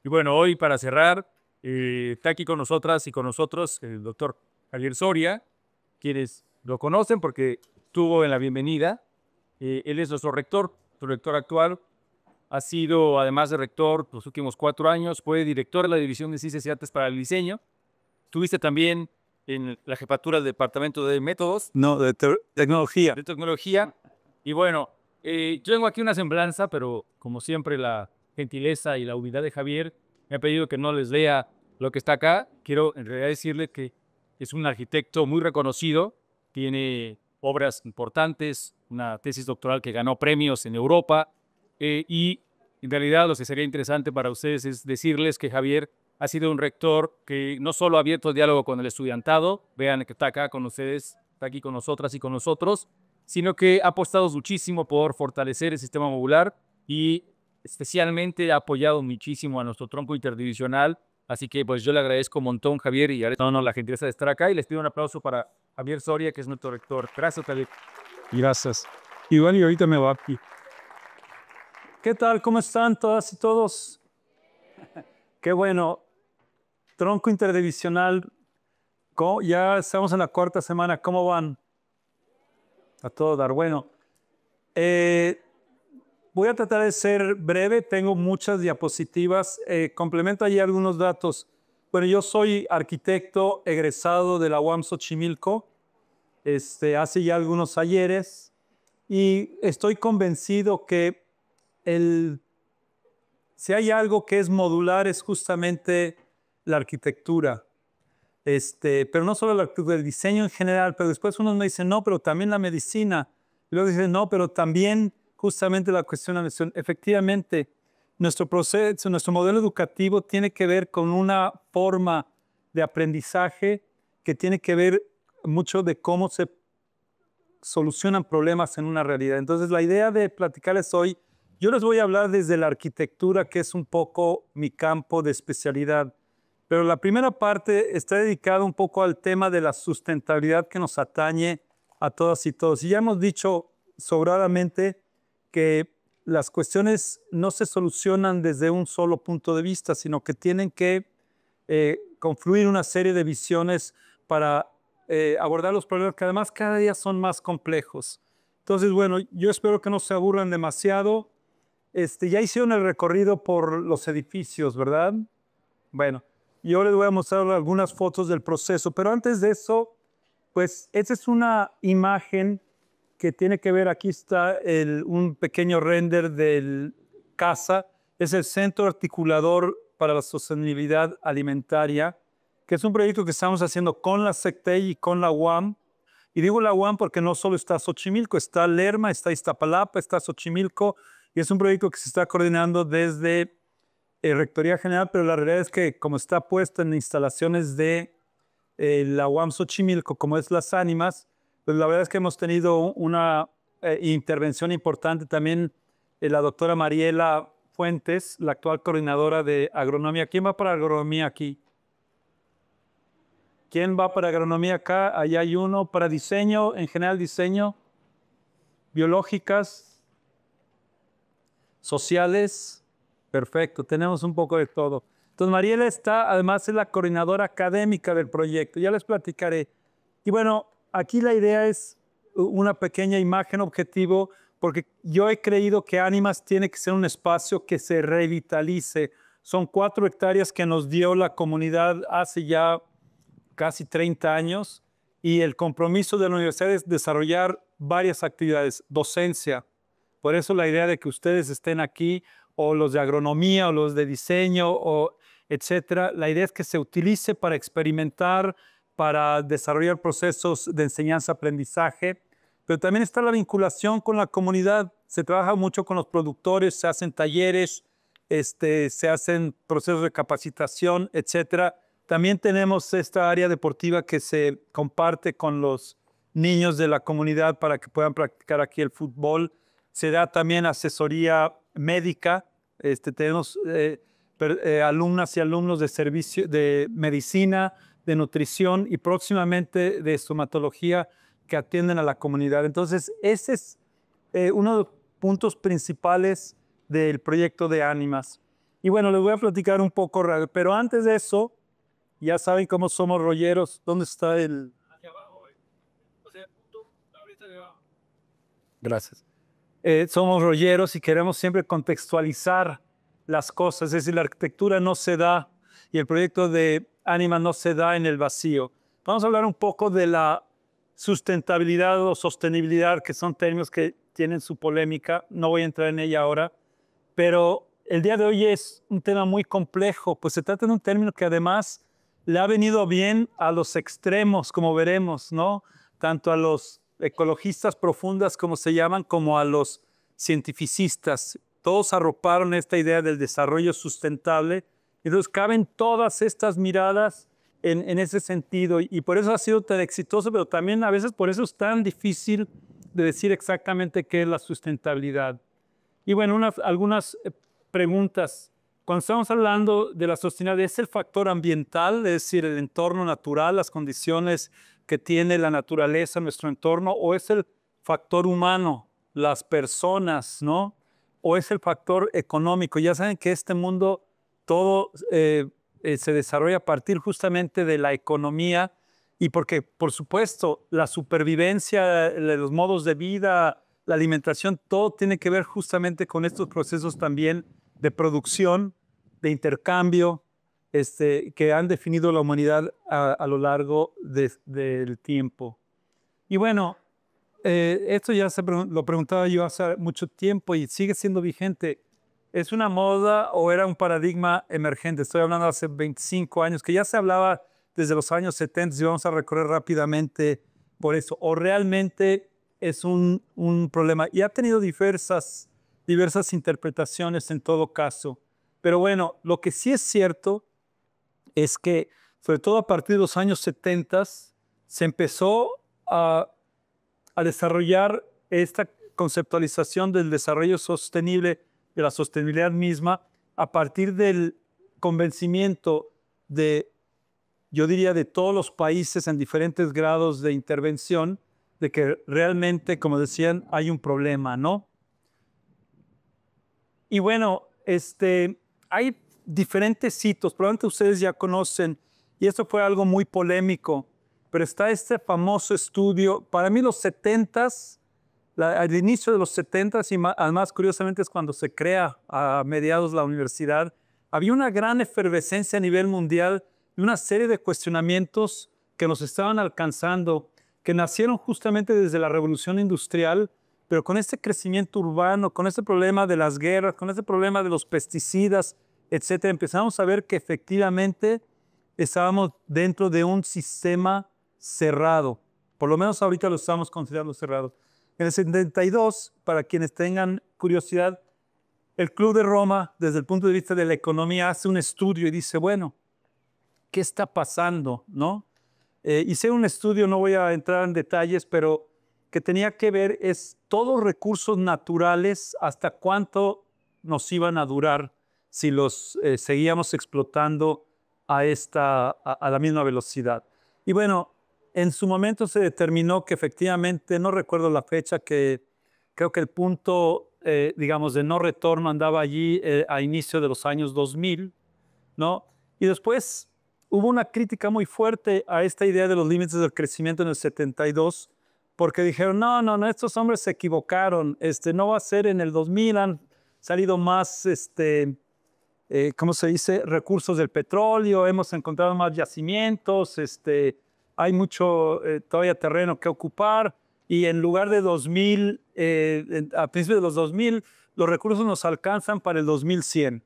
Y bueno, hoy para cerrar, está aquí con nosotras y con nosotros el doctor Javier Soria, quienes lo conocen porque estuvo en la bienvenida. Él es nuestro rector, su rector actual. Ha sido, además de rector, los últimos 4 años, fue director de la División de Ciencias y Artes para el Diseño. Estuviste también en la jefatura del Departamento de Métodos. No, de tecnología. De tecnología. Y bueno, yo tengo aquí una semblanza, pero como siempre la gentileza y la humildad de Javier me ha pedido que no les lea lo que está acá. Quiero en realidad decirle que es un arquitecto muy reconocido, tiene obras importantes, una tesis doctoral que ganó premios en Europa, y en realidad lo que sería interesante para ustedes es decirles que Javier ha sido un rector que no solo ha abierto el diálogo con el estudiantado, vean que está acá con ustedes, está aquí con nosotras y con nosotros, sino que ha apostado muchísimo por fortalecer el sistema modular y especialmente ha apoyado muchísimo a nuestro tronco interdivisional. Así que pues yo le agradezco un montón, Javier, y la gentileza de estar acá, y les pido un aplauso para Javier Soria, que es nuestro rector. Gracias, Javier. Gracias. Igual y ahorita me va aquí. ¿Qué tal? ¿Cómo están todas y todos? Qué bueno. Tronco interdivisional. Ya estamos en la cuarta semana. ¿Cómo van? A todo dar. Bueno, voy a tratar de ser breve. Tengo muchas diapositivas. Complemento ahí algunos datos. Bueno, yo soy arquitecto egresado de la UAM Xochimilco. Hace ya algunos ayeres. Y estoy convencido que si hay algo que es modular es justamente la arquitectura. Pero no solo la arquitectura, el diseño en general, pero después uno me dice, no, pero también la medicina. Y luego dice, no, pero también justamente la cuestión de la medicina. Efectivamente, nuestro proceso, nuestro modelo educativo tiene que ver con una forma de aprendizaje que tiene que ver mucho de cómo se solucionan problemas en una realidad. Entonces, la idea de platicarles hoy, yo les voy a hablar desde la arquitectura, que es un poco mi campo de especialidad. Pero la primera parte está dedicada un poco al tema de la sustentabilidad que nos atañe a todas y todos. Y ya hemos dicho sobradamente que las cuestiones no se solucionan desde un solo punto de vista, sino que tienen que confluir una serie de visiones para abordar los problemas que además cada día son más complejos. Entonces, bueno, yo espero que no se aburran demasiado. Ya hicieron el recorrido por los edificios, ¿verdad? Bueno, yo les voy a mostrar algunas fotos del proceso, pero antes de eso, pues esta es una imagen que tiene que ver, aquí está un pequeño render del CASA, es el Centro Articulador para la Sostenibilidad Alimentaria, que es un proyecto que estamos haciendo con la SECTEI y con la UAM. Y digo la UAM porque no solo está Xochimilco, está Lerma, está Iztapalapa, está Xochimilco, y es un proyecto que se está coordinando desde Rectoría General, pero la realidad es que como está puesto en instalaciones de la UAM Xochimilco, como es Las Ánimas, pues la verdad es que hemos tenido una intervención importante también. La doctora Mariela Fuentes, la actual coordinadora de agronomía. ¿Quién va para agronomía aquí? ¿Quién va para agronomía acá? Allá hay uno. Para diseño, en general diseño, biológicas, sociales. Perfecto, tenemos un poco de todo. Entonces Mariela está, además es la coordinadora académica del proyecto, ya les platicaré. Y bueno, aquí la idea es una pequeña imagen objetivo, porque yo he creído que Ánimas tiene que ser un espacio que se revitalice. Son 4 hectáreas que nos dio la comunidad hace ya casi 30 años, y el compromiso de la universidad es desarrollar varias actividades, docencia. Por eso la idea de que ustedes estén aquí, o los de agronomía, o los de diseño, o etcétera, la idea es que se utilice para experimentar, para desarrollar procesos de enseñanza-aprendizaje, pero también está la vinculación con la comunidad. Se trabaja mucho con los productores, se hacen talleres, se hacen procesos de capacitación, etcétera. También tenemos esta área deportiva que se comparte con los niños de la comunidad para que puedan practicar aquí el fútbol. Se da también asesoría médica. Tenemos alumnas y alumnos de servicio de medicina, de nutrición y próximamente de estomatología que atienden a la comunidad. Entonces, ese es uno de los puntos principales del proyecto de Ánimas. Y bueno, les voy a platicar un poco, pero antes de eso, ya saben cómo somos rolleros. ¿Dónde está el...? Hacia abajo, o sea, tú, ahorita de abajo. Gracias. Somos rolleros y queremos siempre contextualizar las cosas. Es decir, la arquitectura no se da y el proyecto de Anima no se da en el vacío. Vamos a hablar un poco de la sustentabilidad o sostenibilidad, que son términos que tienen su polémica. No voy a entrar en ella ahora, pero el día de hoy es un tema muy complejo, pues se trata de un término que además le ha venido bien a los extremos, como veremos, ¿no? Tanto a los ecologistas profundas, como se llaman, como a los cientificistas. Todos arroparon esta idea del desarrollo sustentable. Entonces caben todas estas miradas en ese sentido y por eso ha sido tan exitoso, pero también a veces por eso es tan difícil de decir exactamente qué es la sustentabilidad. Y bueno, algunas preguntas. Cuando estamos hablando de la sostenibilidad, ¿es el factor ambiental, es decir, el entorno natural, las condiciones que tiene la naturaleza, nuestro entorno, o es el factor humano, las personas, ¿no? O es el factor económico? Ya saben que este mundo todo se desarrolla a partir justamente de la economía y porque, por supuesto, la supervivencia, los modos de vida, la alimentación, todo tiene que ver justamente con estos procesos también de producción, de intercambio, que han definido la humanidad a lo largo del tiempo. Y bueno, esto ya lo preguntaba yo hace mucho tiempo y sigue siendo vigente. ¿Es una moda o era un paradigma emergente? Estoy hablando hace 25 años, que ya se hablaba desde los años 70 y vamos a recorrer rápidamente por eso. ¿O realmente es un problema? Y ha tenido diversas interpretaciones en todo caso. Pero bueno, lo que sí es cierto es que, sobre todo a partir de los años 70, se empezó a desarrollar esta conceptualización del desarrollo sostenible, de la sostenibilidad misma, a partir del convencimiento de, yo diría, de todos los países en diferentes grados de intervención, de que realmente, como decían, hay un problema, ¿no? Y bueno, hay diferentes sitios, probablemente ustedes ya conocen, y esto fue algo muy polémico, pero está este famoso estudio, para mí los 70s, al inicio de los 70s, y además curiosamente es cuando se crea a mediados la universidad, había una gran efervescencia a nivel mundial y una serie de cuestionamientos que nos estaban alcanzando, que nacieron justamente desde la revolución industrial, pero con este crecimiento urbano, con este problema de las guerras, con este problema de los pesticidas, etcétera, empezamos a ver que efectivamente estábamos dentro de un sistema cerrado. Por lo menos ahorita lo estamos considerando cerrado. En el 72, para quienes tengan curiosidad, el Club de Roma, desde el punto de vista de la economía, hace un estudio y dice, bueno, ¿qué está pasando? ¿No? Hice un estudio, no voy a entrar en detalles, pero que tenía que ver es todos los recursos naturales, hasta cuánto nos iban a durar si los seguíamos explotando a la misma velocidad. Y bueno, en su momento se determinó que efectivamente, no recuerdo la fecha, que creo que el punto, digamos, de no retorno andaba allí a inicio de los años 2000, ¿no? Y después hubo una crítica muy fuerte a esta idea de los límites del crecimiento en el 72, porque dijeron, no, estos hombres se equivocaron, no va a ser en el 2000, han salido más, ¿cómo se dice?, recursos del petróleo, hemos encontrado más yacimientos, hay mucho todavía terreno que ocupar, y en lugar de 2000, a principios de los 2000, los recursos nos alcanzan para el 2100.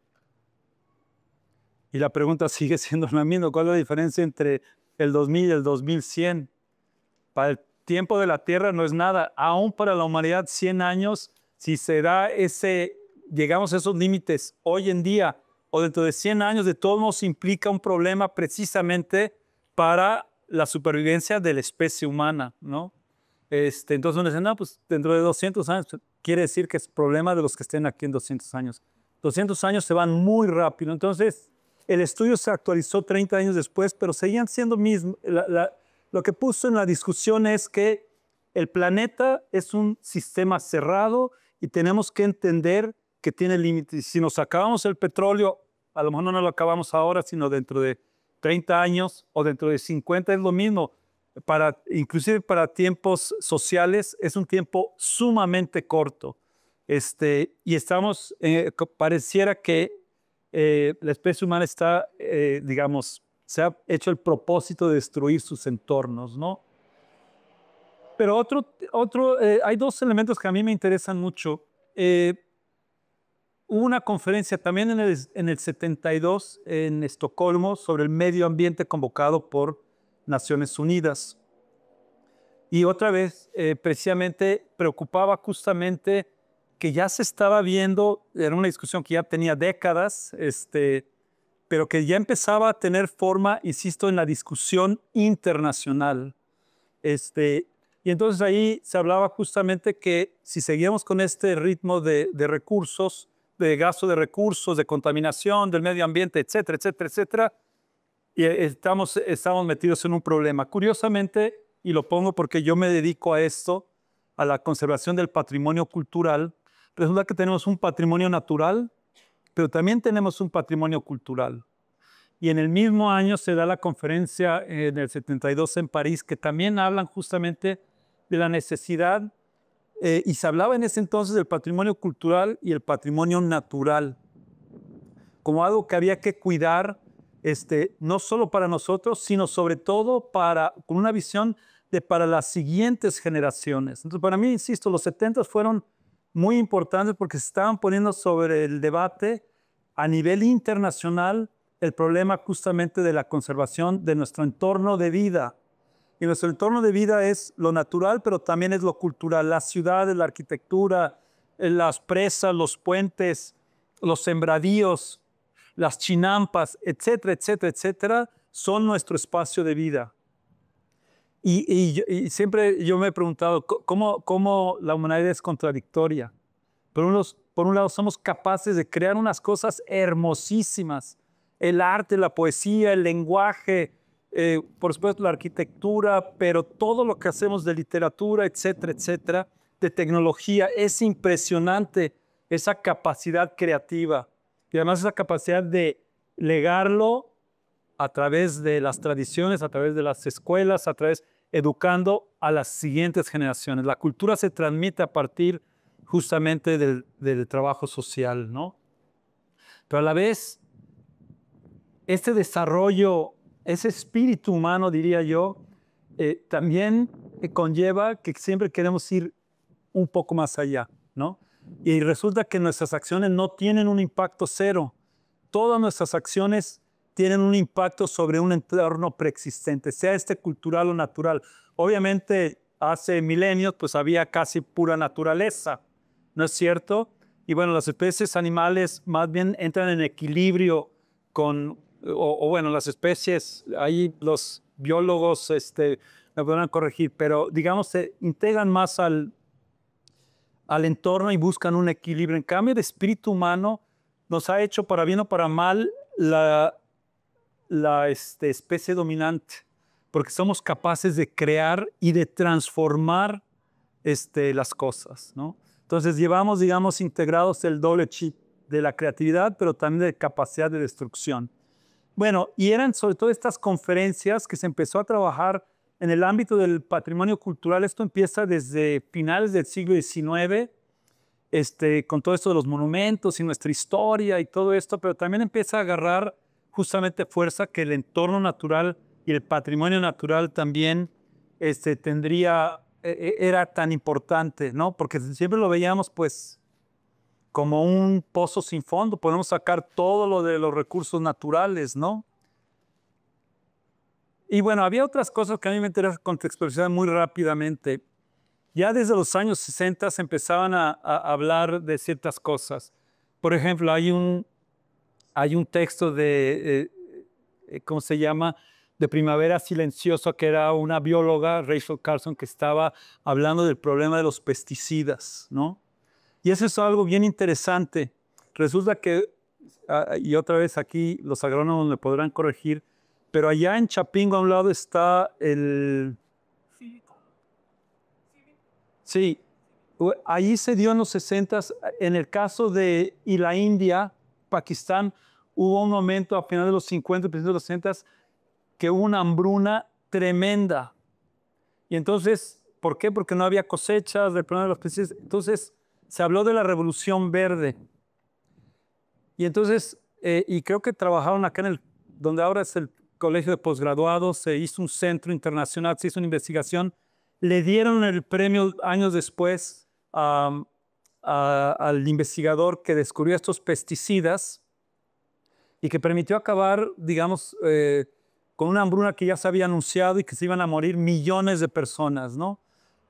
Y la pregunta sigue siendo la misma, ¿cuál es la diferencia entre el 2000 y el 2100? Para el tiempo de la Tierra no es nada, aún para la humanidad 100 años, si se da llegamos a esos límites hoy en día o dentro de 100 años, de todos modos implica un problema precisamente para la supervivencia de la especie humana, ¿no? Entonces uno dice, no, pues dentro de 200 años, quiere decir que es problema de los que estén aquí en 200 años. 200 años se van muy rápido, entonces el estudio se actualizó 30 años después, pero seguían siendo mismos. Lo que puso en la discusión es que el planeta es un sistema cerrado y tenemos que entender que tiene límites. Si nos acabamos el petróleo A lo mejor no lo acabamos ahora, sino dentro de 30 años o dentro de 50 es lo mismo. Inclusive para tiempos sociales es un tiempo sumamente corto. Y estamos, pareciera que la especie humana está, digamos, se ha hecho el propósito de destruir sus entornos, ¿no? Pero hay dos elementos que a mí me interesan mucho. Hubo una conferencia también en el 72 en Estocolmo sobre el medio ambiente convocado por Naciones Unidas. Y otra vez, precisamente, preocupaba justamente que ya se estaba viendo, era una discusión que ya tenía décadas, pero que ya empezaba a tener forma, insisto, en la discusión internacional. Y entonces ahí se hablaba justamente que si seguíamos con este ritmo de recursos, de gasto de recursos, de contaminación del medio ambiente, etcétera, etcétera, etcétera, y estamos metidos en un problema. Curiosamente, y lo pongo porque yo me dedico a esto, a la conservación del patrimonio cultural, resulta que tenemos un patrimonio natural, pero también tenemos un patrimonio cultural. Y en el mismo año se da la conferencia en el 72 en París, que también hablan justamente de la necesidad, y se hablaba en ese entonces del patrimonio cultural y el patrimonio natural, como algo que había que cuidar, no solo para nosotros, sino sobre todo con una visión para las siguientes generaciones. Entonces, para mí, insisto, los 70 fueron muy importantes porque se estaban poniendo sobre el debate a nivel internacional el problema justamente de la conservación de nuestro entorno de vida. Y nuestro entorno de vida es lo natural, pero también es lo cultural. Las ciudades, la arquitectura, las presas, los puentes, los sembradíos, las chinampas, etcétera, etcétera, etcétera, son nuestro espacio de vida. Y siempre yo me he preguntado cómo la humanidad es contradictoria. Por un lado, somos capaces de crear unas cosas hermosísimas. El arte, la poesía, el lenguaje, por supuesto la arquitectura, pero todo lo que hacemos de literatura, etcétera, etcétera, de tecnología, es impresionante esa capacidad creativa. Y además esa capacidad de legarlo a través de las tradiciones, a través de las escuelas, educando a las siguientes generaciones. La cultura se transmite a partir justamente del trabajo social, ¿no? Pero a la vez, este desarrollo, ese espíritu humano, diría yo, también conlleva que siempre queremos ir un poco más allá, ¿no? Y resulta que nuestras acciones no tienen un impacto cero. Todas nuestras acciones tienen un impacto sobre un entorno preexistente, sea este cultural o natural. Obviamente, hace milenios, pues había casi pura naturaleza, ¿no es cierto? Y bueno, las especies animales más bien entran en equilibrio bueno, las especies, ahí los biólogos me podrán corregir, pero digamos se integran más al entorno y buscan un equilibrio. En cambio, el espíritu humano nos ha hecho, para bien o para mal, la especie dominante, porque somos capaces de crear y de transformar las cosas, ¿no? Entonces llevamos, digamos, integrados el doble chip de la creatividad, pero también de capacidad de destrucción. Bueno, y eran sobre todo estas conferencias que se empezó a trabajar en el ámbito del patrimonio cultural. Esto empieza desde finales del siglo XIX, con todo esto de los monumentos y nuestra historia y todo esto, pero también empieza a agarrar justamente fuerza que el entorno natural y el patrimonio natural también era tan importante, ¿no? Porque siempre lo veíamos pues como un pozo sin fondo, podemos sacar todo lo de los recursos naturales, ¿no? Y bueno, había otras cosas que a mí me interesa contextualizar muy rápidamente. Ya desde los años 60 se empezaban a hablar de ciertas cosas. Por ejemplo, hay un texto ¿cómo se llama? De Primavera Silenciosa, que era una bióloga, Rachel Carson, que estaba hablando del problema de los pesticidas, ¿no? Y eso es algo bien interesante. Resulta que, y otra vez aquí los agrónomos me podrán corregir, pero allá en Chapingo a un lado está Sí, allí se dio en los 60, en el caso de y la India, Pakistán, hubo un momento a finales de los 50, principios de los 60, que hubo una hambruna tremenda. Y entonces, ¿por qué? Porque no había cosechas, del problema de los pesticidas. Entonces, se habló de la revolución verde. Y entonces, y creo que trabajaron acá donde ahora es el colegio de posgraduados, se hizo un centro internacional, se hizo una investigación, le dieron el premio años después al investigador que descubrió estos pesticidas y que permitió acabar, digamos, con una hambruna que ya se había anunciado y que se iban a morir millones de personas, ¿no?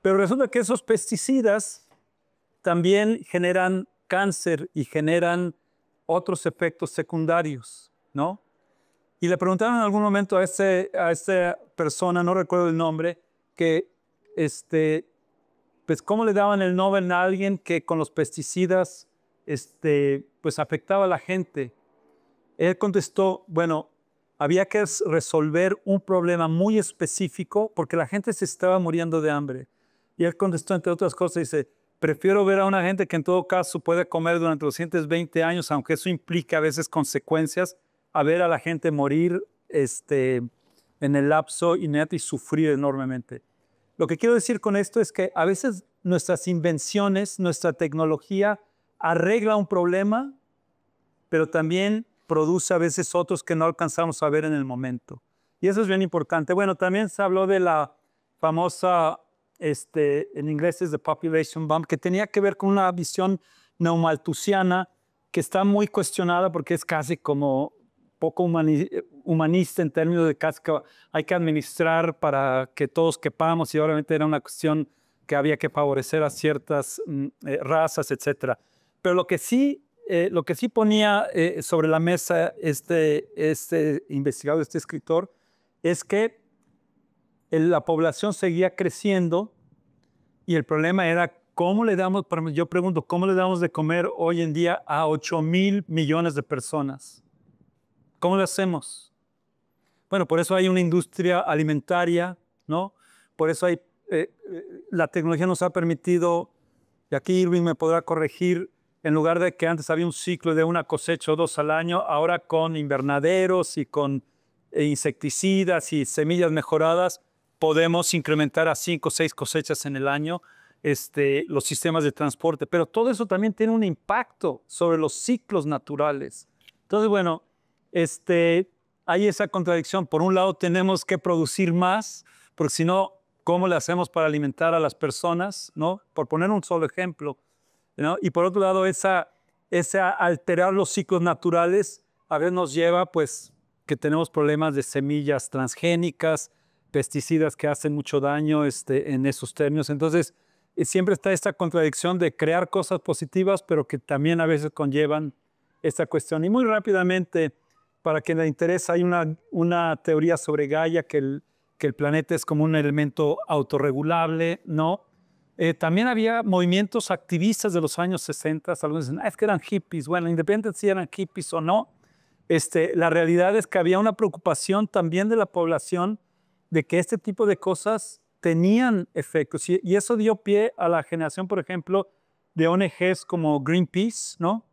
Pero resulta que esos pesticidas también generan cáncer y generan otros efectos secundarios, ¿no? Y le preguntaron en algún momento a esta persona, no recuerdo el nombre, que pues cómo le daban el Nobel a alguien que con los pesticidas pues afectaba a la gente. Él contestó, bueno, había que resolver un problema muy específico porque la gente se estaba muriendo de hambre. Y él contestó, entre otras cosas, dice, prefiero ver a una gente que en todo caso puede comer durante los siguientes 20 años, aunque eso implica a veces consecuencias, a ver a la gente morir en el lapso inmediato y sufrir enormemente. Lo que quiero decir con esto es que a veces nuestras invenciones, nuestra tecnología arregla un problema, pero también produce a veces otros que no alcanzamos a ver en el momento. Y eso es bien importante. Bueno, también se habló de la famosa, en inglés es the population bomb, que tenía que ver con una visión neomalthusiana que está muy cuestionada porque es casi como poco humanista en términos de casi que hay que administrar para que todos quepamos y obviamente era una cuestión que había que favorecer a ciertas razas, etc. Pero lo que sí ponía sobre la mesa este investigador, este escritor, es que la población seguía creciendo y el problema era cómo le damos, yo pregunto, ¿cómo le damos de comer hoy en día a 8,000 millones de personas? ¿Cómo lo hacemos? Bueno, por eso hay una industria alimentaria, ¿no? Por eso la tecnología nos ha permitido, y aquí Irving me podrá corregir, en lugar de que antes había un ciclo de una cosecha o dos al año, ahora con invernaderos y con insecticidas y semillas mejoradas, podemos incrementar a 5 o 6 cosechas en el año los sistemas de transporte. Pero todo eso también tiene un impacto sobre los ciclos naturales. Entonces, bueno, hay esa contradicción. Por un lado, tenemos que producir más, porque si no, ¿cómo le hacemos para alimentar a las personas? ¿No? Por poner un solo ejemplo, ¿no? Y por otro lado, esa alterar los ciclos naturales a veces nos lleva, pues, que tenemos problemas de semillas transgénicas, pesticidas que hacen mucho daño en esos términos. Entonces, siempre está esta contradicción de crear cosas positivas, pero que también a veces conllevan esta cuestión. Y muy rápidamente, para quien le interesa, hay una teoría sobre Gaia, que el planeta es como un elemento autorregulable, ¿no? También había movimientos activistas de los años 60, algunos dicen, es que eran hippies. Bueno, independientemente si eran hippies o no, la realidad es que había una preocupación también de la población de que este tipo de cosas tenían efectos. Y eso dio pie a la generación, por ejemplo, de ONGs como Greenpeace, ¿no?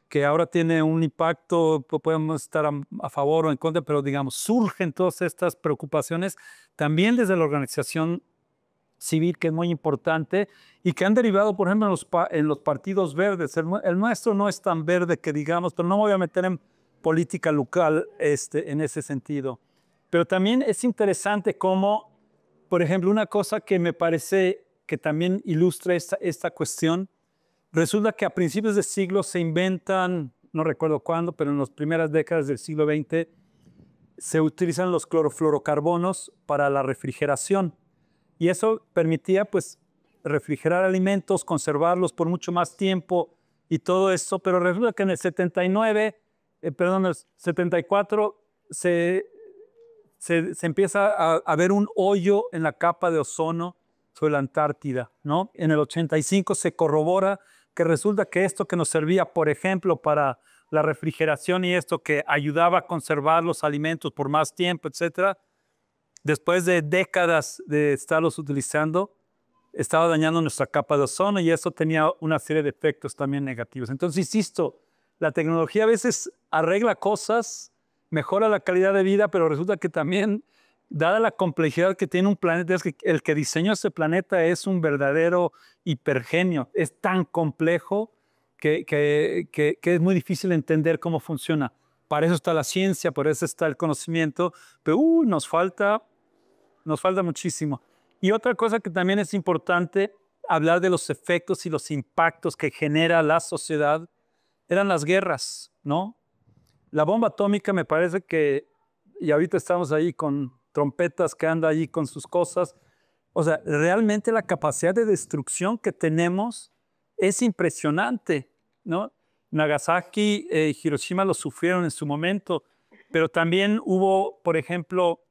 Que ahora tiene un impacto, podemos estar a favor o en contra, pero digamos, surgen todas estas preocupaciones también desde la organización civil, que es muy importante, y que han derivado, por ejemplo, en los partidos verdes. El nuestro no es tan verde que digamos, pero no me voy a meter en política local en ese sentido. Pero también es interesante cómo, por ejemplo, una cosa que me parece que también ilustra esta cuestión, resulta que a principios de siglo se inventan, no recuerdo cuándo, pero en las primeras décadas del siglo XX, se utilizan los clorofluorocarbonos para la refrigeración. Y eso permitía, pues, refrigerar alimentos, conservarlos por mucho más tiempo y todo eso. Pero resulta que en el 74, se empieza a ver un hoyo en la capa de ozono sobre la Antártida, ¿no? En el 85 se corrobora que resulta que esto que nos servía, por ejemplo, para la refrigeración y esto que ayudaba a conservar los alimentos por más tiempo, etcétera, después de décadas de estarlos utilizando, estaba dañando nuestra capa de ozono y eso tenía una serie de efectos también negativos. Entonces, insisto, la tecnología a veces arregla cosas, mejora la calidad de vida, pero resulta que también, dada la complejidad que tiene un planeta, es que el que diseñó ese planeta es un verdadero hipergenio. Es tan complejo que es muy difícil entender cómo funciona. Para eso está la ciencia, por eso está el conocimiento, pero nos falta muchísimo. Y otra cosa que también es importante, hablar de los efectos y los impactos que genera la sociedad, eran las guerras, ¿no? La bomba atómica me parece que, y ahorita estamos ahí con trompetas que anda allí con sus cosas, o sea, realmente la capacidad de destrucción que tenemos es impresionante, ¿no? Nagasaki y Hiroshima lo sufrieron en su momento, pero también hubo, por ejemplo,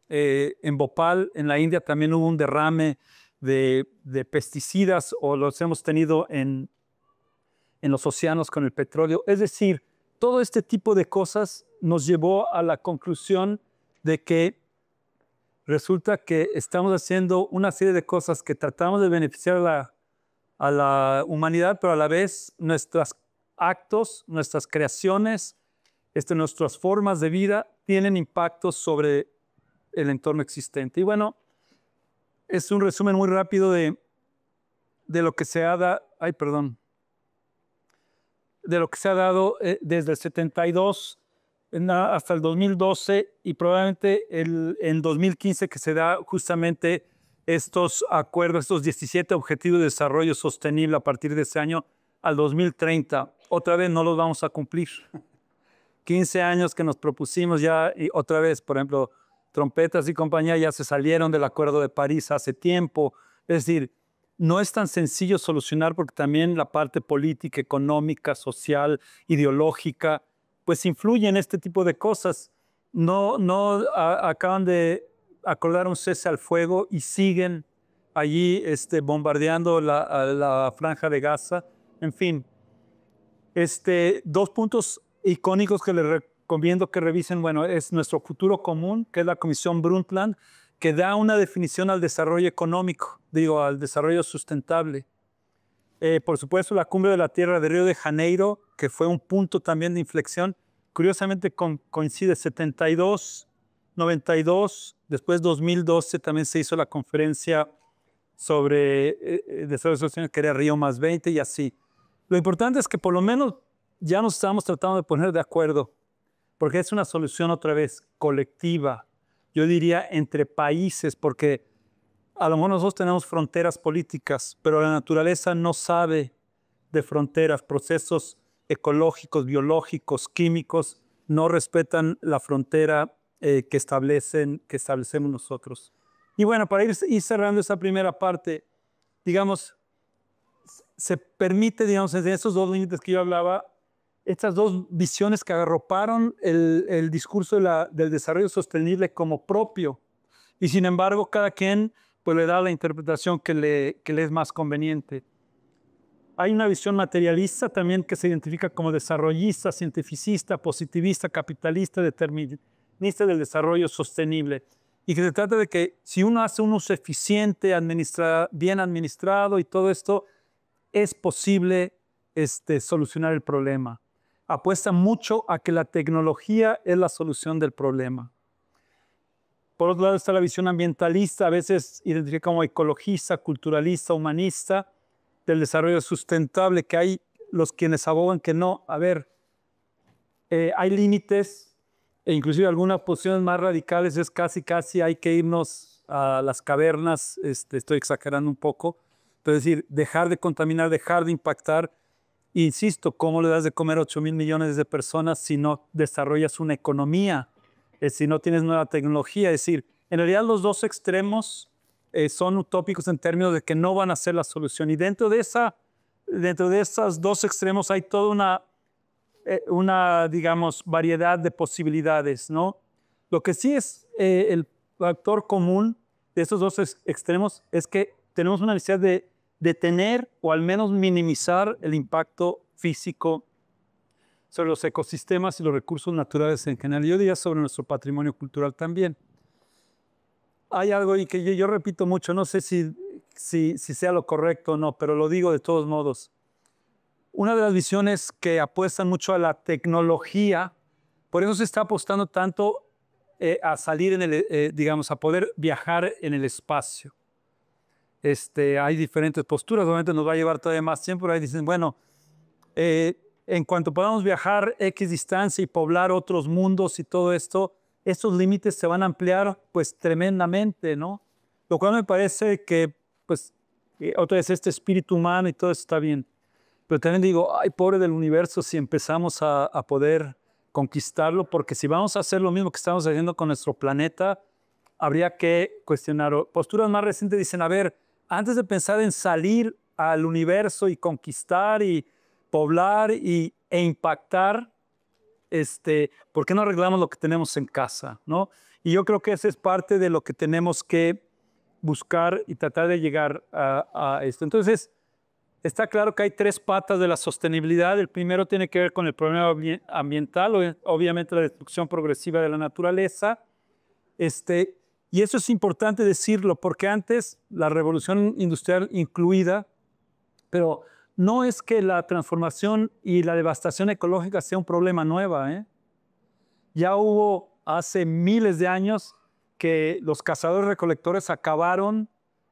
en Bhopal, en la India, también hubo un derrame de pesticidas o los hemos tenido en los océanos con el petróleo. Es decir, todo este tipo de cosas nos llevó a la conclusión de que resulta que estamos haciendo una serie de cosas que tratamos de beneficiar a la humanidad, pero a la vez nuestros actos, nuestras creaciones, nuestras formas de vida tienen impactos sobre el entorno existente. Y bueno, es un resumen muy rápido de lo que se ha dado, de lo que se ha dado desde el 72 hasta el 2012 y probablemente en 2015 que se da justamente estos acuerdos, estos 17 Objetivos de Desarrollo Sostenible a partir de ese año al 2030. Otra vez no los vamos a cumplir. 15 años que nos propusimos ya y otra vez, por ejemplo, trompetas y compañía ya se salieron del Acuerdo de París hace tiempo. Es decir, no es tan sencillo solucionar porque también la parte política, económica, social, ideológica, pues influye en este tipo de cosas. No acaban de acordar un cese al fuego y siguen allí bombardeando la franja de Gaza. En fin, dos puntos icónicos que les recomiendo que revisen, bueno, es nuestro futuro común, que es la Comisión Brundtland, que da una definición al desarrollo económico, al desarrollo sustentable. Por supuesto, la Cumbre de la Tierra de Río de Janeiro, que fue un punto también de inflexión, curiosamente coincide 72, 92, después 2012 también se hizo la conferencia sobre desarrollo sostenible, que era Río +20 y así. Lo importante es que por lo menos ya nos estamos tratando de poner de acuerdo, porque es una solución otra vez colectiva, yo diría entre países, porque a lo mejor nosotros tenemos fronteras políticas, pero la naturaleza no sabe de fronteras, procesos ecológicos, biológicos, químicos, no respetan la frontera que establecemos nosotros. Y bueno, para ir cerrando esa primera parte, digamos, se permite, digamos, en esos dos límites que yo hablaba, estas dos visiones que agarroparon el discurso del desarrollo sostenible como propio. Y sin embargo, cada quien pues, le da la interpretación que le es más conveniente. Hay una visión materialista también que se identifica como desarrollista, cientificista, positivista, capitalista, determinista del desarrollo sostenible. Y que se trata de que si uno hace un uso eficiente, bien administrado y todo esto, es posible solucionar el problema. Apuesta mucho a que la tecnología es la solución del problema. Por otro lado está la visión ambientalista, a veces identifica como ecologista, culturalista, humanista, del desarrollo sustentable, que hay los quienes abogan que no. A ver, hay límites, e inclusive algunas posiciones más radicales es casi hay que irnos a las cavernas, estoy exagerando un poco, pero es decir, dejar de contaminar, dejar de impactar. Insisto, ¿cómo le das de comer a 8,000 millones de personas si no desarrollas una economía? Si no tienes nueva tecnología. Es decir, en realidad los dos extremos son utópicos en términos de que no van a ser la solución. Y dentro de esos dos extremos hay toda una, digamos, variedad de posibilidades, ¿no? Lo que sí es el factor común de estos dos extremos es que tenemos una necesidad de detener o al menos minimizar el impacto físico sobre los ecosistemas y los recursos naturales en general. Yo diría sobre nuestro patrimonio cultural también. Hay algo y que yo repito mucho, no sé si sea lo correcto o no, pero lo digo de todos modos. una de las visiones que apuestan mucho a la tecnología, por eso se está apostando tanto a salir en el, digamos, a poder viajar en el espacio. Hay diferentes posturas, obviamente nos va a llevar todavía más tiempo, pero ahí dicen, bueno, en cuanto podamos viajar X distancia y poblar otros mundos y todo esto, estos límites se van a ampliar pues tremendamente, ¿no? Lo cual me parece que, pues, otra vez este espíritu humano y todo eso está bien. Pero también digo, ay, pobre del universo si empezamos a poder conquistarlo, porque si vamos a hacer lo mismo que estamos haciendo con nuestro planeta, habría que cuestionar. Posturas más recientes dicen, a ver, antes de pensar en salir al universo y conquistar y poblar e impactar, ¿por qué no arreglamos lo que tenemos en casa? ¿No? Y yo creo que esa es parte de lo que tenemos que buscar y tratar de llegar a esto. Entonces, está claro que hay tres patas de la sostenibilidad. El primero tiene que ver con el problema ambiental, obviamente la destrucción progresiva de la naturaleza. Y eso es importante decirlo, porque antes la revolución industrial incluida, pero no es que la transformación y la devastación ecológica sea un problema nuevo, ¿eh? Ya hubo hace miles de años que los cazadores-recolectores acabaron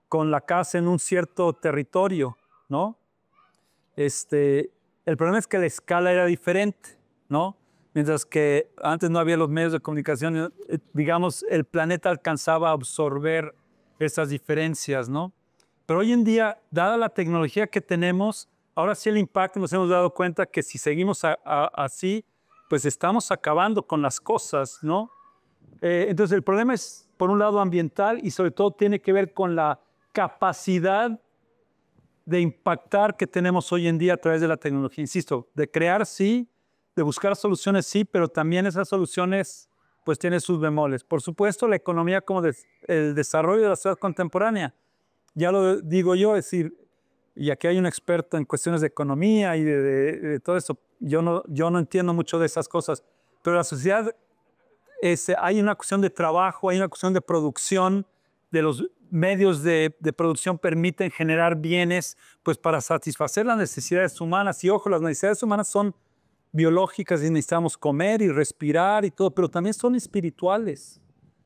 con la caza en un cierto territorio, ¿no? El problema es que la escala era diferente, ¿no? Mientras que antes no había los medios de comunicación, digamos, el planeta alcanzaba a absorber esas diferencias, ¿no? Pero hoy en día, dada la tecnología que tenemos, ahora sí el impacto nos hemos dado cuenta que si seguimos así, pues estamos acabando con las cosas, ¿no? Entonces el problema es, por un lado, ambiental y sobre todo tiene que ver con la capacidad de impactar que tenemos hoy en día a través de la tecnología. Insisto, de crear sí, de buscar soluciones sí, pero también esas soluciones pues tienen sus bemoles. Por supuesto, la economía como el desarrollo de la ciudad contemporánea. Ya lo digo yo, es decir, y aquí hay un experto en cuestiones de economía y de todo eso. Yo no entiendo mucho de esas cosas, pero la sociedad, hay una cuestión de trabajo, hay una cuestión de producción, de los medios de producción permiten generar bienes pues para satisfacer las necesidades humanas. Y ojo, las necesidades humanas son biológicas y necesitamos comer y respirar y todo, pero también son espirituales,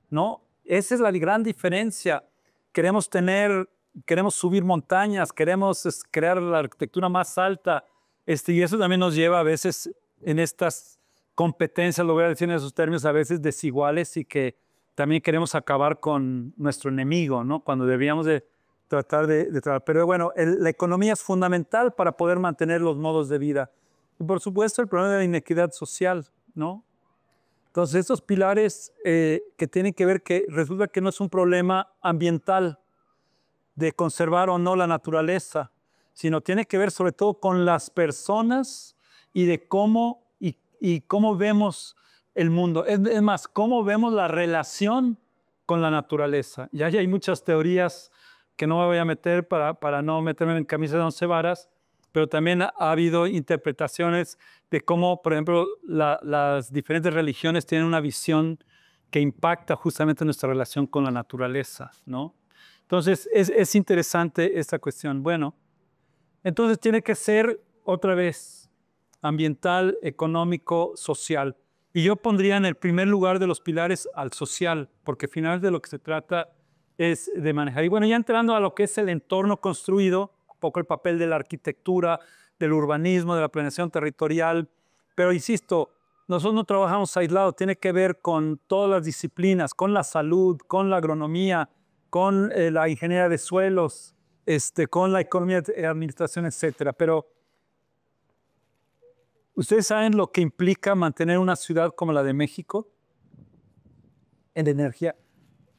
¿no? Esa es la gran diferencia. Queremos subir montañas, queremos crear la arquitectura más alta, y eso también nos lleva a veces en estas competencias, lo voy a decir en esos términos, a veces desiguales y que también queremos acabar con nuestro enemigo, ¿no? Cuando debíamos de tratar de tratar. Pero bueno, la economía es fundamental para poder mantener los modos de vida. Y por supuesto el problema de la inequidad social, ¿no? Entonces estos pilares que tienen que ver que resulta que no es un problema ambiental de conservar o no la naturaleza, sino tiene que ver sobre todo con las personas y de cómo cómo vemos el mundo. Es más, cómo vemos la relación con la naturaleza. Ya hay muchas teorías que no me voy a meter para no meterme en camisa de once varas, pero también ha habido interpretaciones de cómo, por ejemplo, las diferentes religiones tienen una visión que impacta justamente nuestra relación con la naturaleza, ¿no? Entonces, es interesante esta cuestión. Bueno, entonces tiene que ser, otra vez, ambiental, económico, social. Y yo pondría en el primer lugar de los pilares al social, porque finalmente de lo que se trata es de manejar. Y bueno, ya entrando a lo que es el entorno construido, un poco el papel de la arquitectura, del urbanismo, de la planeación territorial, pero insisto, nosotros no trabajamos aislados, tiene que ver con todas las disciplinas, con la salud, con la agronomía, con la ingeniería de suelos, con la economía de administración, etcétera. Pero ¿ustedes saben lo que implica mantener una ciudad como la de México en energía?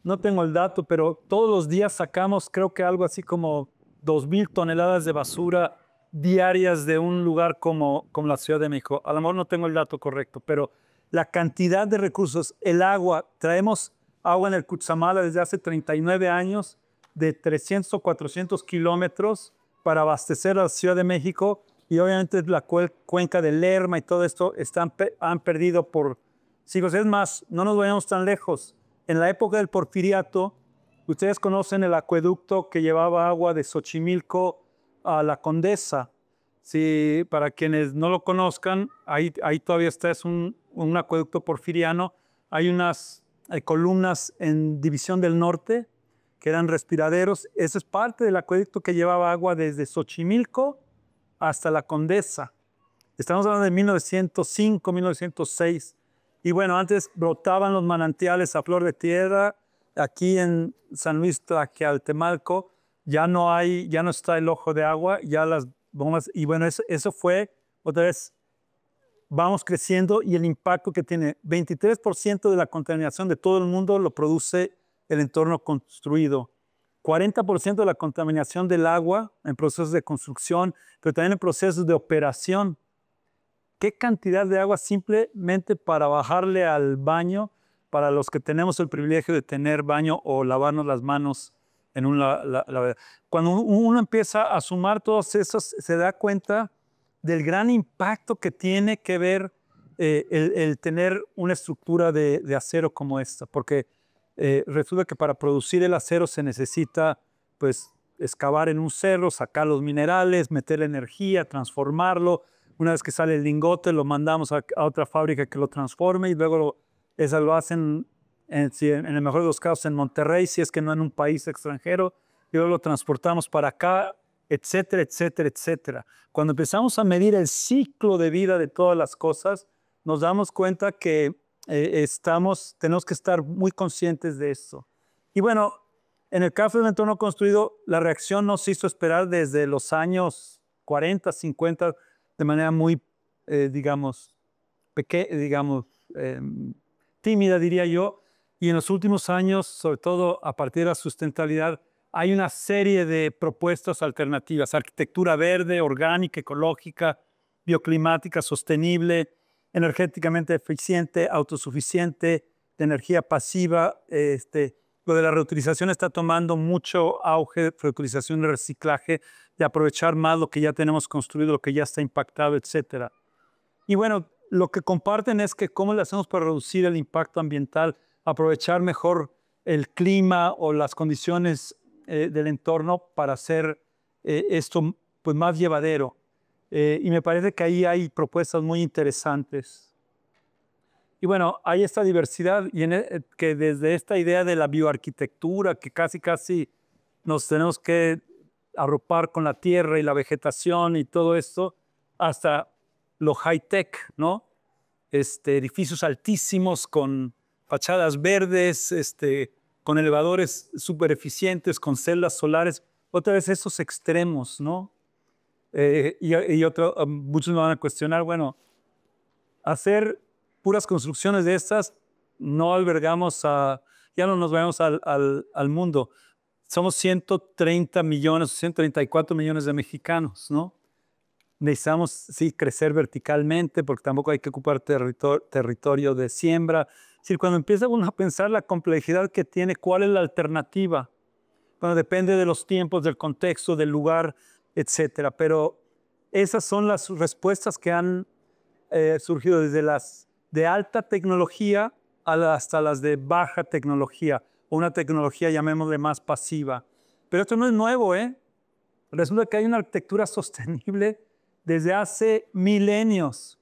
No tengo el dato, pero todos los días sacamos creo que algo así como 2,000 toneladas de basura diarias de un lugar como la Ciudad de México. A lo mejor no tengo el dato correcto, pero la cantidad de recursos, el agua, traemos agua en el Cutzamala desde hace 39 años, de 300 o 400 kilómetros para abastecer a la Ciudad de México, y obviamente la cuenca del Lerma y todo esto han perdido por siglos. Es más, no nos vayamos tan lejos. En la época del Porfiriato, ustedes conocen el acueducto que llevaba agua de Xochimilco a la Condesa. Sí, para quienes no lo conozcan, ahí todavía está, es un acueducto porfiriano. Hay unas columnas en División del Norte que eran respiraderos. Ese es parte del acueducto que llevaba agua desde Xochimilco hasta la Condesa. Estamos hablando de 1905, 1906. Y bueno, antes brotaban los manantiales a flor de tierra. Aquí en San Luis Tlaquealtemalco ya no está el ojo de agua, ya las bombas. Y bueno, eso fue otra vez, vamos creciendo y el impacto que tiene. 23% de la contaminación de todo el mundo lo produce el entorno construido. 40% de la contaminación del agua en procesos de construcción, pero también en procesos de operación. ¿Qué cantidad de agua simplemente para bajarle al baño, para los que tenemos el privilegio de tener baño o lavarnos las manos en cuando uno empieza a sumar todos esos, se da cuenta del gran impacto que tiene que ver el tener una estructura de acero como esta, porque resulta que para producir el acero se necesita, pues, excavar en un cerro, sacar los minerales, meter la energía, transformarlo. Una vez que sale el lingote, lo mandamos a otra fábrica que lo transforme y luego eso lo hacen, en el mejor de los casos, en Monterrey, si es que no en un país extranjero, y luego lo transportamos para acá, etcétera, etcétera, etcétera. Cuando empezamos a medir el ciclo de vida de todas las cosas, nos damos cuenta que tenemos que estar muy conscientes de esto. Y bueno, en el caso del entorno construido, la reacción nos hizo esperar desde los años 40, 50, de manera muy, digamos, tímida, diría yo. Y en los últimos años, sobre todo a partir de la sustentabilidad, hay una serie de propuestas alternativas: arquitectura verde, orgánica, ecológica, bioclimática, sostenible, energéticamente eficiente, autosuficiente, de energía pasiva. Lo de la reutilización está tomando mucho auge, reutilización y reciclaje, de aprovechar más lo que ya tenemos construido, lo que ya está impactado, etc. Y bueno, lo que comparten es que cómo le hacemos para reducir el impacto ambiental, aprovechar mejor el clima o las condiciones del entorno para hacer esto, pues, más llevadero. Y me parece que ahí hay propuestas muy interesantes. Y bueno, hay esta diversidad y que desde esta idea de la bioarquitectura, que casi nos tenemos que arropar con la tierra y la vegetación y todo esto, hasta lo high-tech, ¿no? Edificios altísimos con fachadas verdes, con elevadores súper eficientes, con celdas solares. Otra vez esos extremos, ¿no? Muchos me van a cuestionar, bueno, hacer puras construcciones de estas, no albergamos ya no nos vemos al mundo. Somos 130 millones, 134 millones de mexicanos, ¿no? Necesitamos, sí, crecer verticalmente, porque tampoco hay que ocupar territorio de siembra. Es decir, cuando empieza uno a pensar la complejidad que tiene, ¿cuál es la alternativa? Bueno, depende de los tiempos, del contexto, del lugar, etcétera. Pero esas son las respuestas que han surgido desde las de alta tecnología hasta las de baja tecnología, o una tecnología, llamémosle, más pasiva. Pero esto no es nuevo, ¿eh? Resulta que hay una arquitectura sostenible desde hace milenios.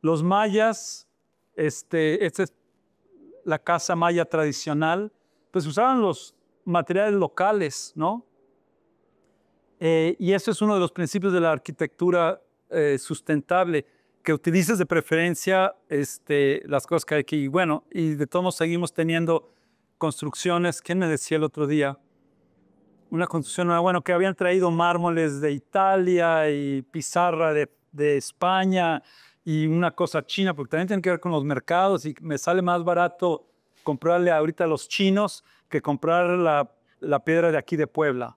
Los mayas, esta es la casa maya tradicional, pues usaban los materiales locales, ¿no? Y eso es uno de los principios de la arquitectura sustentable, que utilices de preferencia las cosas que hay aquí. Bueno, y de todos modos seguimos teniendo construcciones. ¿Quién me decía el otro día? Una construcción, bueno, que habían traído mármoles de Italia y pizarra de España y una cosa china, porque también tiene que ver con los mercados, y me sale más barato comprarle ahorita a los chinos que comprar la piedra de aquí de Puebla.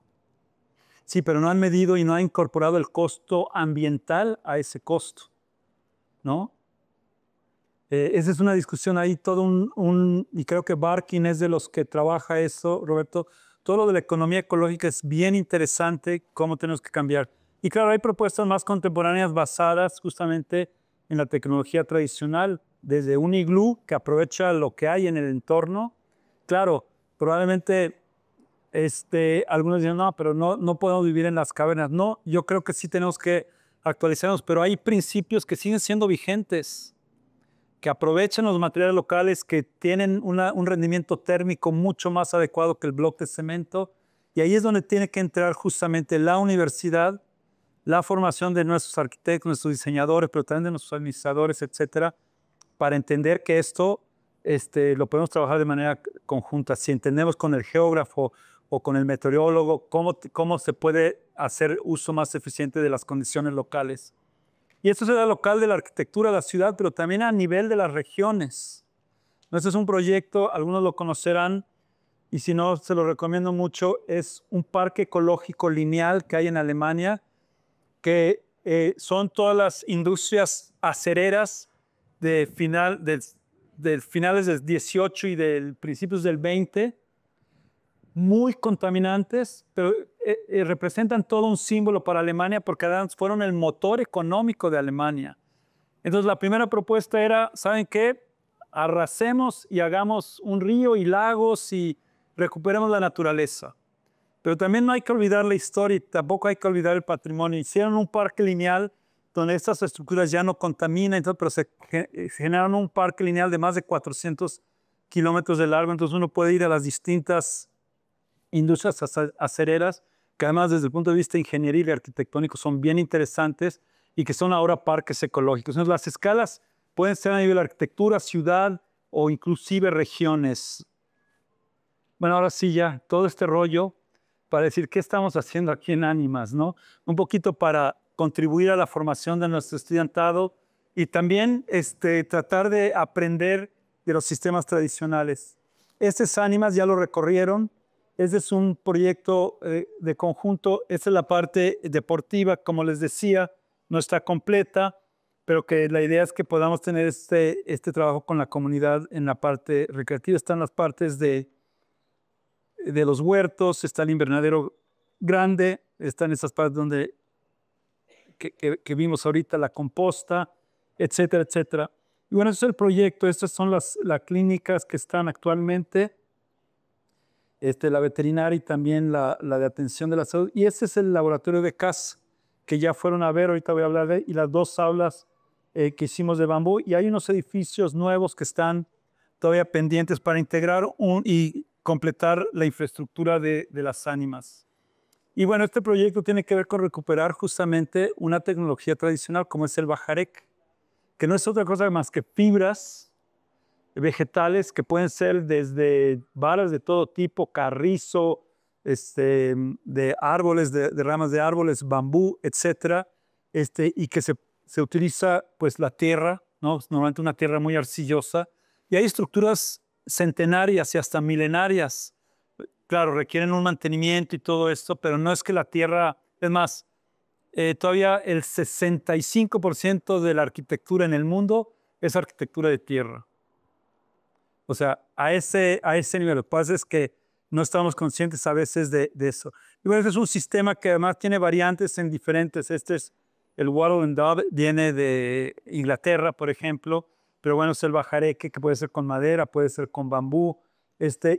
Sí, pero no han medido y no han incorporado el costo ambiental a ese costo, ¿no? Esa es una discusión ahí, y creo que Barkin es de los que trabaja eso, Roberto. Todo lo de la economía ecológica es bien interesante, cómo tenemos que cambiar. Y claro, hay propuestas más contemporáneas basadas justamente en la tecnología tradicional, desde un iglú que aprovecha lo que hay en el entorno. Claro, probablemente algunos dicen, no, pero no podemos vivir en las cavernas. No, yo creo que sí tenemos que actualizarnos, pero hay principios que siguen siendo vigentes, que aprovechan los materiales locales, que tienen un rendimiento térmico mucho más adecuado que el bloque de cemento. Y ahí es donde tiene que entrar justamente la universidad, la formación de nuestros arquitectos, nuestros diseñadores, pero también de nuestros administradores, etcétera, para entender que esto lo podemos trabajar de manera conjunta. Si entendemos con el geógrafo o con el meteorólogo cómo se puede hacer uso más eficiente de las condiciones locales. Y esto será local de la arquitectura de la ciudad, pero también a nivel de las regiones. Este es un proyecto, algunos lo conocerán, y si no, se lo recomiendo mucho. Es un parque ecológico lineal que hay en Alemania, que son todas las industrias acereras de finales del 18 y del principios del 20, muy contaminantes, pero representan todo un símbolo para Alemania porque además fueron el motor económico de Alemania. Entonces la primera propuesta era, ¿saben qué? Arrasemos y hagamos un río y lagos y recuperemos la naturaleza. Pero también no hay que olvidar la historia y tampoco hay que olvidar el patrimonio. Hicieron un parque lineal donde estas estructuras ya no contaminan, entonces, pero se generaron un parque lineal de más de 400 kilómetros de largo, entonces uno puede ir a las distintas industrias acereras, que además desde el punto de vista ingenieril y arquitectónico son bien interesantes y que son ahora parques ecológicos. Entonces las escalas pueden ser a nivel de arquitectura, ciudad o inclusive regiones. Bueno, ahora sí ya, todo este rollo para decir qué estamos haciendo aquí en Ánimas, ¿no? Un poquito para contribuir a la formación de nuestro estudiantado y también tratar de aprender de los sistemas tradicionales. Este es Ánimas, ya lo recorrieron. Este es un proyecto de conjunto. Esta es la parte deportiva, como les decía, no está completa, pero que la idea es que podamos tener este trabajo con la comunidad en la parte recreativa. Están las partes de los huertos, está el invernadero grande, están esas partes donde que vimos ahorita, la composta, etcétera, etcétera. Y bueno, ese es el proyecto. Estas son las clínicas que están actualmente, la veterinaria y también la de atención de la salud. Y este es el laboratorio de CAS, que ya fueron a ver, ahorita voy a hablar de él, y las dos aulas que hicimos de bambú. Y hay unos edificios nuevos que están todavía pendientes para integrar y completar la infraestructura de las Ánimas. Y bueno, este proyecto tiene que ver con recuperar justamente una tecnología tradicional como es el bajarec, que no es otra cosa más que fibras vegetales que pueden ser desde varas de todo tipo, carrizo, de árboles, de ramas de árboles, bambú, etcétera, y que se utiliza pues la tierra, ¿no? Normalmente una tierra muy arcillosa, y hay estructuras centenarias y hasta milenarias. Claro, requieren un mantenimiento y todo esto, pero no es que la tierra, es más, todavía el 65% de la arquitectura en el mundo es arquitectura de tierra. O sea, a ese nivel. Lo que pasa es que no estamos conscientes a veces de eso. Y bueno, este es un sistema que además tiene variantes en diferentes. Este es el Wattle and Daub, viene de Inglaterra, por ejemplo, pero bueno, es el bajareque, que puede ser con madera, puede ser con bambú.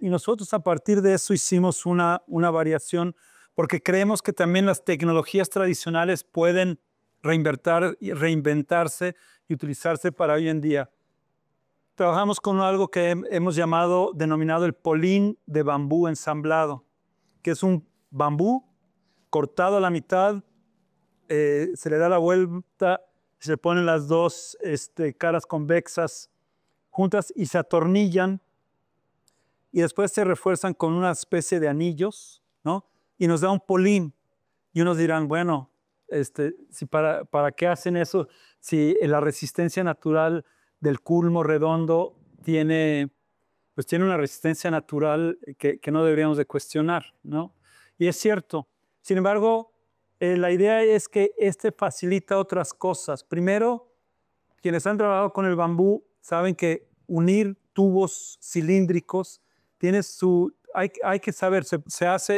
Y nosotros a partir de eso hicimos una variación, porque creemos que también las tecnologías tradicionales pueden reinventarse y utilizarse para hoy en día. Trabajamos con algo que hemos denominado el polín de bambú ensamblado, que es un bambú cortado a la mitad, se le da la vuelta, se ponen las dos caras convexas juntas y se atornillan y después se refuerzan con una especie de anillos, ¿no? Y nos da un polín. Y unos dirán, bueno, ¿para qué hacen eso? Si la resistencia natural del culmo redondo tiene una resistencia natural que no deberíamos de cuestionar, ¿no? Y es cierto. Sin embargo, la idea es que facilita otras cosas. Primero, quienes han trabajado con el bambú saben que unir tubos cilíndricos hay que saber,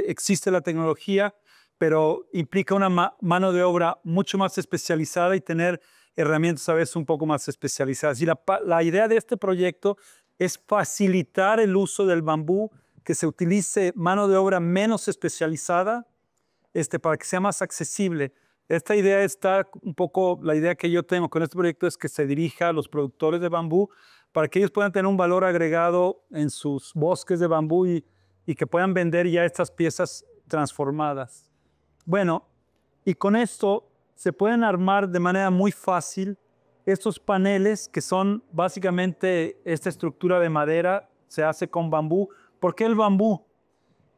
existe la tecnología, pero implica una mano de obra mucho más especializada y tener herramientas a veces un poco más especializadas. Y la idea de este proyecto es facilitar el uso del bambú, que se utilice mano de obra menos especializada, para que sea más accesible. Esta idea está un poco, la idea que yo tengo con este proyecto es que se dirija a los productores de bambú para que ellos puedan tener un valor agregado en sus bosques de bambú y que puedan vender ya estas piezas transformadas. Bueno, y con esto se pueden armar de manera muy fácil estos paneles que son básicamente esta estructura de madera, se hace con bambú. ¿Por qué el bambú?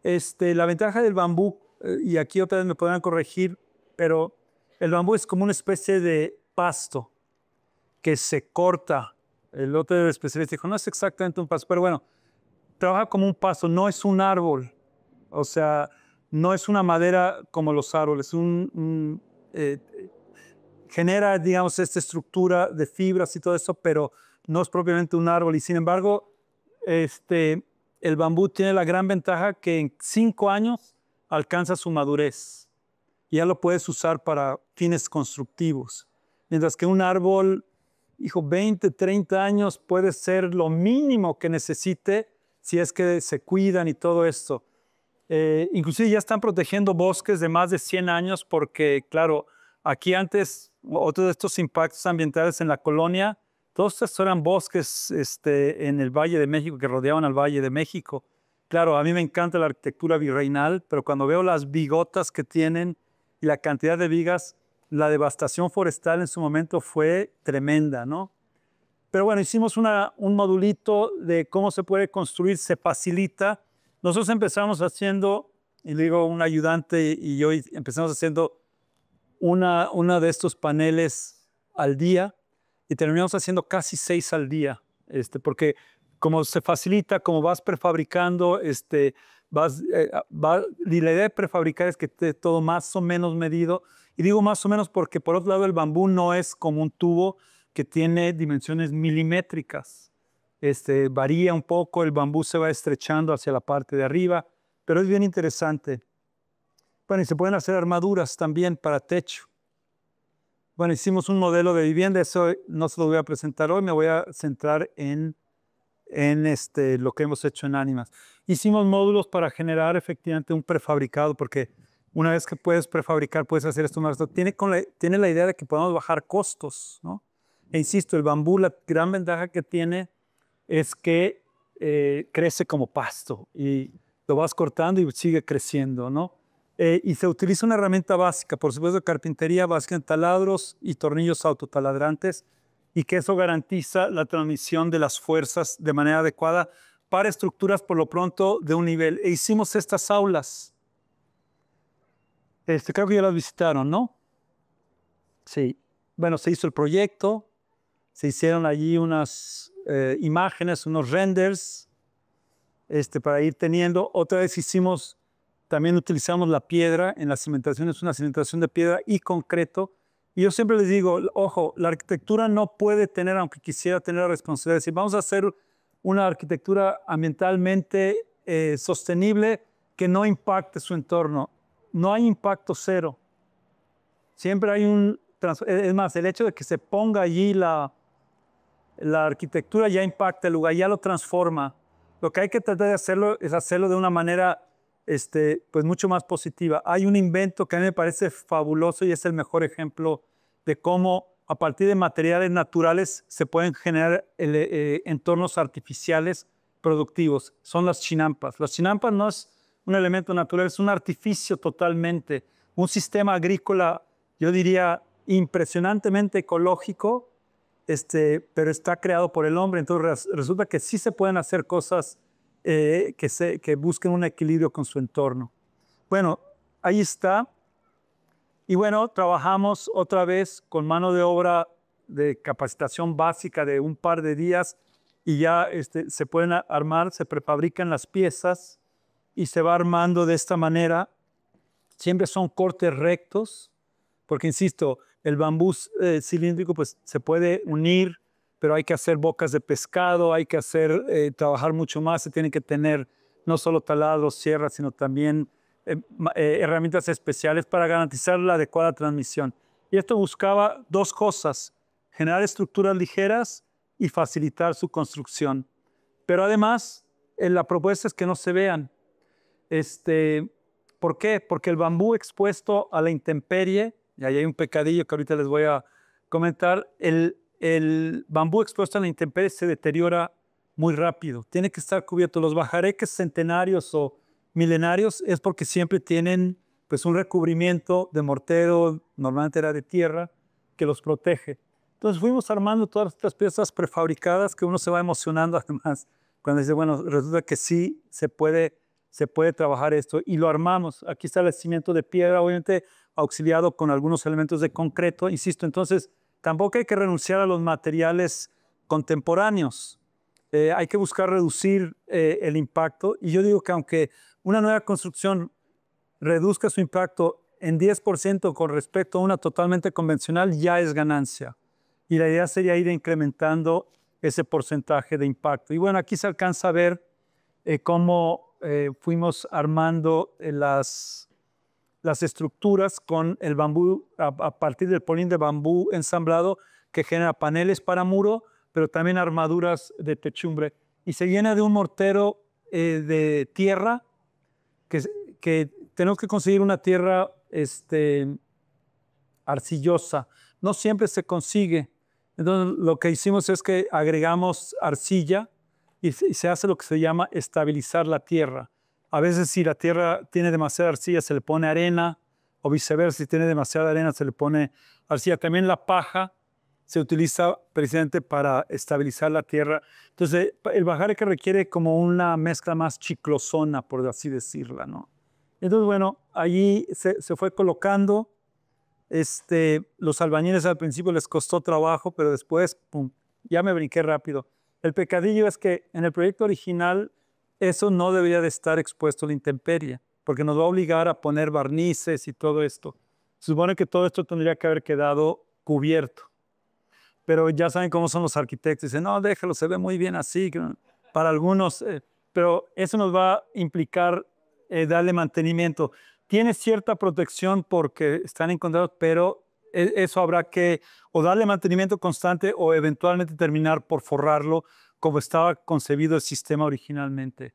La ventaja del bambú, y aquí otra vez me podrán corregir, pero el bambú es como una especie de pasto que se corta. El otro especialista dijo, no es exactamente un pasto, pero bueno, trabaja como un pasto, no es un árbol. O sea, no es una madera como los árboles, genera, digamos, esta estructura de fibras y todo eso, pero no es propiamente un árbol. Y sin embargo, el bambú tiene la gran ventaja que en 5 años alcanza su madurez. Ya lo puedes usar para fines constructivos. Mientras que un árbol, 20, 30 años puede ser lo mínimo que necesite si es que se cuidan y todo esto. Inclusive ya están protegiendo bosques de más de 100 años porque, claro, aquí antes, otros de estos impactos ambientales en la colonia, todos estos eran bosques en el Valle de México, que rodeaban al Valle de México. Claro, a mí me encanta la arquitectura virreinal, pero cuando veo las vigotas que tienen y la cantidad de vigas, la devastación forestal en su momento fue tremenda, ¿no? Pero bueno, hicimos un modulito de cómo se puede construir, se facilita. Nosotros empezamos haciendo, y le digo un ayudante y yo empezamos haciendo una de estos paneles al día y terminamos haciendo casi 6 al día, porque como se facilita, como vas prefabricando, y la idea de prefabricar es que esté todo más o menos medido. Y digo más o menos porque por otro lado el bambú no es como un tubo que tiene dimensiones milimétricas. Varía un poco, el bambú se va estrechando hacia la parte de arriba, pero es bien interesante. Bueno, y se pueden hacer armaduras también para techo. Bueno, hicimos un modelo de vivienda, eso no se lo voy a presentar hoy, me voy a centrar en lo que hemos hecho en Ánimas. Hicimos módulos para generar efectivamente un prefabricado, porque una vez que puedes prefabricar, puedes hacer esto más. Tiene la idea de que podemos bajar costos, ¿no? E insisto, el bambú, la gran ventaja que tiene es que crece como pasto y lo vas cortando y sigue creciendo, ¿no? Y se utiliza una herramienta básica, por supuesto, de carpintería básica en taladros y tornillos autotaladrantes, y que eso garantiza la transmisión de las fuerzas de manera adecuada para estructuras, por lo pronto, de un nivel. E hicimos estas aulas. Creo que ya las visitaron, ¿no? Sí. Bueno, se hizo el proyecto, se hicieron allí unas imágenes, unos renders, para ir teniendo. Otra vez también utilizamos la piedra en la cimentación, es una cimentación de piedra y concreto. Y yo siempre les digo, ojo, la arquitectura no puede tener, aunque quisiera tener la responsabilidad de decir, vamos a hacer una arquitectura ambientalmente sostenible que no impacte su entorno. No hay impacto cero. Siempre hay es más, el hecho de que se ponga allí la arquitectura ya impacta el lugar, ya lo transforma. Lo que hay que tratar de hacerlo es hacerlo de una manera pues mucho más positiva. Hay un invento que a mí me parece fabuloso y es el mejor ejemplo de cómo a partir de materiales naturales se pueden generar entornos artificiales productivos. Son las chinampas. Las chinampas no es un elemento natural, es un artificio totalmente. Un sistema agrícola, yo diría, impresionantemente ecológico, pero está creado por el hombre. Entonces resulta que sí se pueden hacer cosas que busquen un equilibrio con su entorno. Bueno, ahí está. Y bueno, trabajamos otra vez con mano de obra de capacitación básica de un par de días y ya se pueden armar, se prefabrican las piezas y se va armando de esta manera. Siempre son cortes rectos, porque insisto, el bambú cilíndrico pues se puede unir, pero hay que hacer bocas de pescado, hay que trabajar mucho más, se tienen que tener no solo taladros, sierras, sino también herramientas especiales para garantizar la adecuada transmisión. Y esto buscaba 2 cosas, generar estructuras ligeras y facilitar su construcción. Pero además, la propuesta es que no se vean. ¿Por qué? Porque el bambú expuesto a la intemperie y ahí hay un pecadillo que ahorita les voy a comentar, el bambú expuesto a la intemperie se deteriora muy rápido. Tiene que estar cubierto. Los bajareques centenarios o milenarios es porque siempre tienen pues un recubrimiento de mortero, normalmente era de tierra, que los protege. Entonces fuimos armando todas estas piezas prefabricadas que uno se va emocionando además cuando dice, bueno, resulta que sí se puede trabajar esto y lo armamos. Aquí está el cimiento de piedra, obviamente auxiliado con algunos elementos de concreto, insisto, entonces tampoco hay que renunciar a los materiales contemporáneos. Hay que buscar reducir el impacto y yo digo que aunque una nueva construcción reduzca su impacto en 10% con respecto a una totalmente convencional, ya es ganancia. Y la idea sería ir incrementando ese porcentaje de impacto. Y bueno, aquí se alcanza a ver cómo fuimos armando las estructuras con el bambú, a partir del polín de bambú ensamblado que genera paneles para muro, pero también armaduras de techumbre. Y se llena de un mortero de tierra, que tenemos que conseguir una tierra arcillosa. No siempre se consigue. Entonces, lo que hicimos es que agregamos arcilla y se hace lo que se llama estabilizar la tierra. A veces si la tierra tiene demasiada arcilla se le pone arena o viceversa, si tiene demasiada arena se le pone arcilla. También la paja se utiliza precisamente para estabilizar la tierra. Entonces el bajareque requiere como una mezcla más chiclosona, por así decirla, ¿no? Entonces bueno, allí se fue colocando. Los albañiles al principio les costó trabajo, pero después, pum, ya me brinqué rápido. El pecadillo es que en el proyecto original eso no debería de estar expuesto a la intemperie, porque nos va a obligar a poner barnices y todo esto. Se supone que todo esto tendría que haber quedado cubierto, pero ya saben cómo son los arquitectos. Dicen, no, déjalo, se ve muy bien así. Para algunos, pero eso nos va a implicar darle mantenimiento. Tiene cierta protección porque están encontrados, pero eso habrá que o darle mantenimiento constante o eventualmente terminar por forrarlo como estaba concebido el sistema originalmente.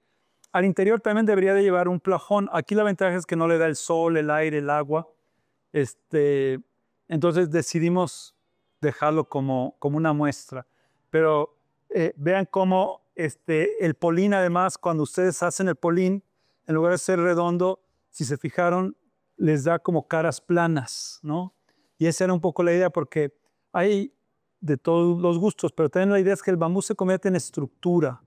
Al interior también debería de llevar un plafón. Aquí la ventaja es que no le da el sol, el aire, el agua. Entonces decidimos dejarlo como una muestra. Pero vean cómo el polín, además, cuando ustedes hacen el polín, en lugar de ser redondo, si se fijaron, les da como caras planas, ¿no? Y esa era un poco la idea, porque hay de todos los gustos, pero también la idea es que el bambú se convierte en estructura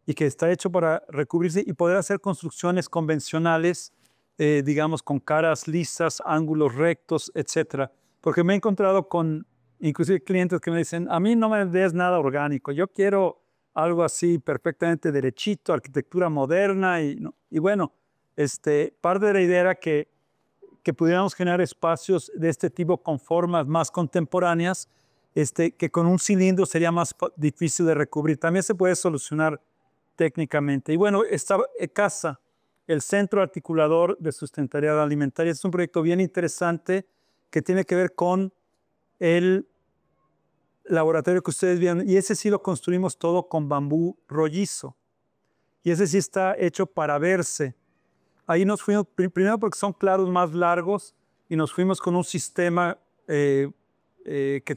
y que está hecho para recubrirse y poder hacer construcciones convencionales, digamos, con caras lisas, ángulos rectos, etcétera. Porque me he encontrado con, inclusive, clientes que me dicen, a mí no me des nada orgánico, yo quiero algo así perfectamente derechito, arquitectura moderna, y bueno, parte de la idea era que pudiéramos generar espacios de este tipo con formas más contemporáneas, que con un cilindro sería más difícil de recubrir. También se puede solucionar técnicamente. Y bueno, esta casa, el Centro Articulador de Sustentabilidad Alimentaria, es un proyecto bien interesante que tiene que ver con el laboratorio que ustedes vieron, y ese sí lo construimos todo con bambú rollizo. Y ese sí está hecho para verse. Ahí nos fuimos, primero porque son claros más largos, y nos fuimos con un sistema que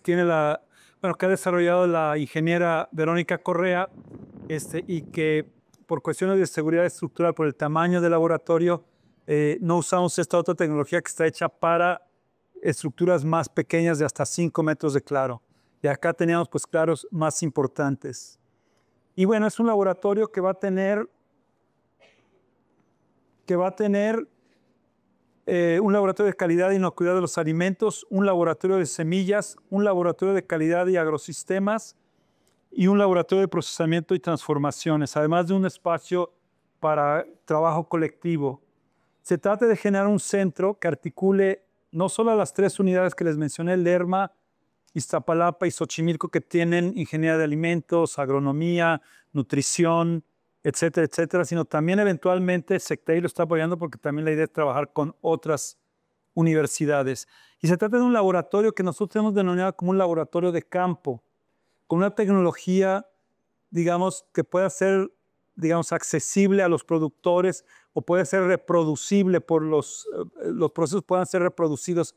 tiene que ha desarrollado la ingeniera Verónica Correa, y que por cuestiones de seguridad estructural, por el tamaño del laboratorio, no usamos esta otra tecnología que está hecha para estructuras más pequeñas de hasta 5 metros de claro. Y acá teníamos pues claros más importantes. Y bueno, es un laboratorio que va a tener un laboratorio de calidad e inocuidad de los alimentos, un laboratorio de semillas, un laboratorio de calidad y agrosistemas y un laboratorio de procesamiento y transformaciones, además de un espacio para trabajo colectivo. Se trata de generar un centro que articule no solo a las 3 unidades que les mencioné, Lerma, Iztapalapa y Xochimilco, que tienen ingeniería de alimentos, agronomía, nutrición, etcétera, etcétera, sino también eventualmente SECTEI lo está apoyando porque también la idea es trabajar con otras universidades. Y se trata de un laboratorio que nosotros hemos denominado como un laboratorio de campo, con una tecnología, digamos, que pueda ser, digamos, accesible a los productores o puede ser reproducible los procesos puedan ser reproducidos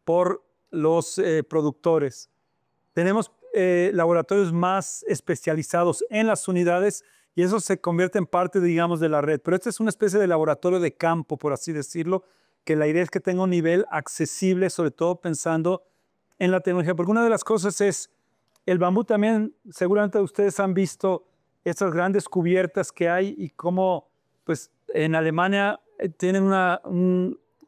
por los productores. Tenemos laboratorios más especializados en las unidades y eso se convierte en parte, digamos, de la red. Pero este es una especie de laboratorio de campo, por así decirlo, que la idea es que tenga un nivel accesible, sobre todo pensando en la tecnología. Porque una de las cosas es, el bambú también, seguramente ustedes han visto estas grandes cubiertas que hay y cómo, pues, en Alemania tienen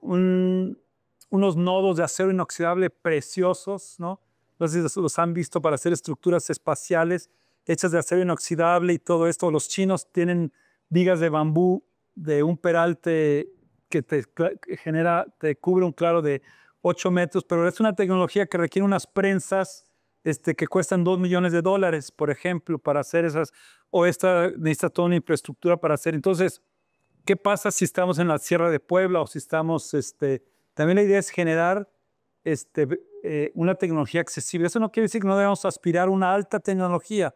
unos nodos de acero inoxidable preciosos, ¿no? No sé si los han visto para hacer estructuras espaciales hechas de acero inoxidable y todo esto. Los chinos tienen vigas de bambú de un peralte que te cubre un claro de 8 metros, pero es una tecnología que requiere unas prensas que cuestan $2 millones, por ejemplo, para hacer esas, o esta necesita toda una infraestructura para hacer. Entonces, ¿qué pasa si estamos en la Sierra de Puebla o si estamos, también la idea es generar una tecnología accesible. Eso no quiere decir que no debamos aspirar a una alta tecnología,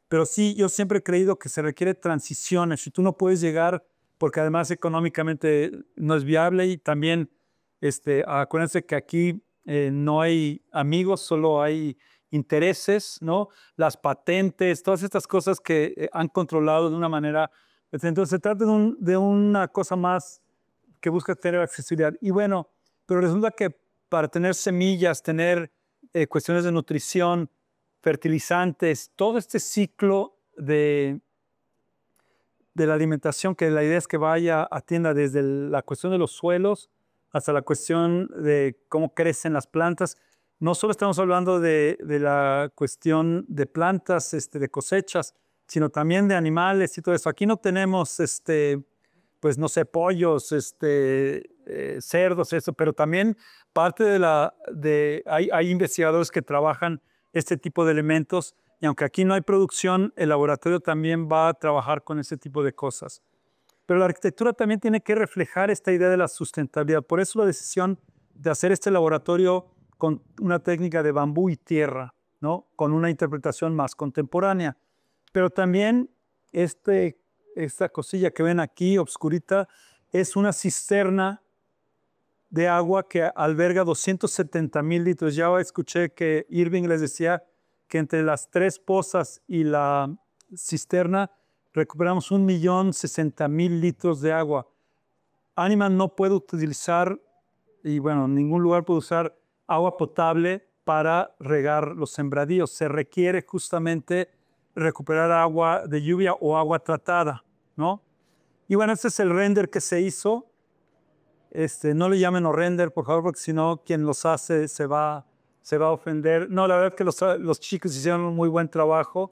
pero sí, yo siempre he creído que se requiere transiciones. Si tú no puedes llegar, porque además económicamente no es viable y también, acuérdense que aquí no hay amigos, solo hay intereses, ¿no? Las patentes, todas estas cosas que han controlado de una manera. Entonces se trata de una cosa más que busca tener accesibilidad. Y bueno, pero resulta que para tener semillas, tener cuestiones de nutrición, fertilizantes, todo este ciclo de la alimentación, que la idea es que atienda desde la cuestión de los suelos hasta la cuestión de cómo crecen las plantas. No solo estamos hablando de la cuestión de plantas, de cosechas, sino también de animales y todo eso. Aquí no tenemos, pues no sé, pollos, cerdos, eso, pero también parte hay investigadores que trabajan este tipo de elementos y aunque aquí no hay producción, el laboratorio también va a trabajar con ese tipo de cosas. Pero la arquitectura también tiene que reflejar esta idea de la sustentabilidad. Por eso la decisión de hacer este laboratorio con una técnica de bambú y tierra, ¿no? Con una interpretación más contemporánea. Pero también esta cosilla que ven aquí, obscurita, es una cisterna de agua que alberga 270,000 litros. Ya escuché que Irving les decía que entre las 3 pozas y la cisterna recuperamos 1,060,000 litros de agua. Animal no puede utilizar, y bueno, ningún lugar puede usar agua potable para regar los sembradíos. Se requiere justamente recuperar agua de lluvia o agua tratada, ¿no? Y bueno, este es el render que se hizo. No le llamen render, por favor, porque si no, quien los hace se va a ofender. No, la verdad es que los chicos hicieron un muy buen trabajo,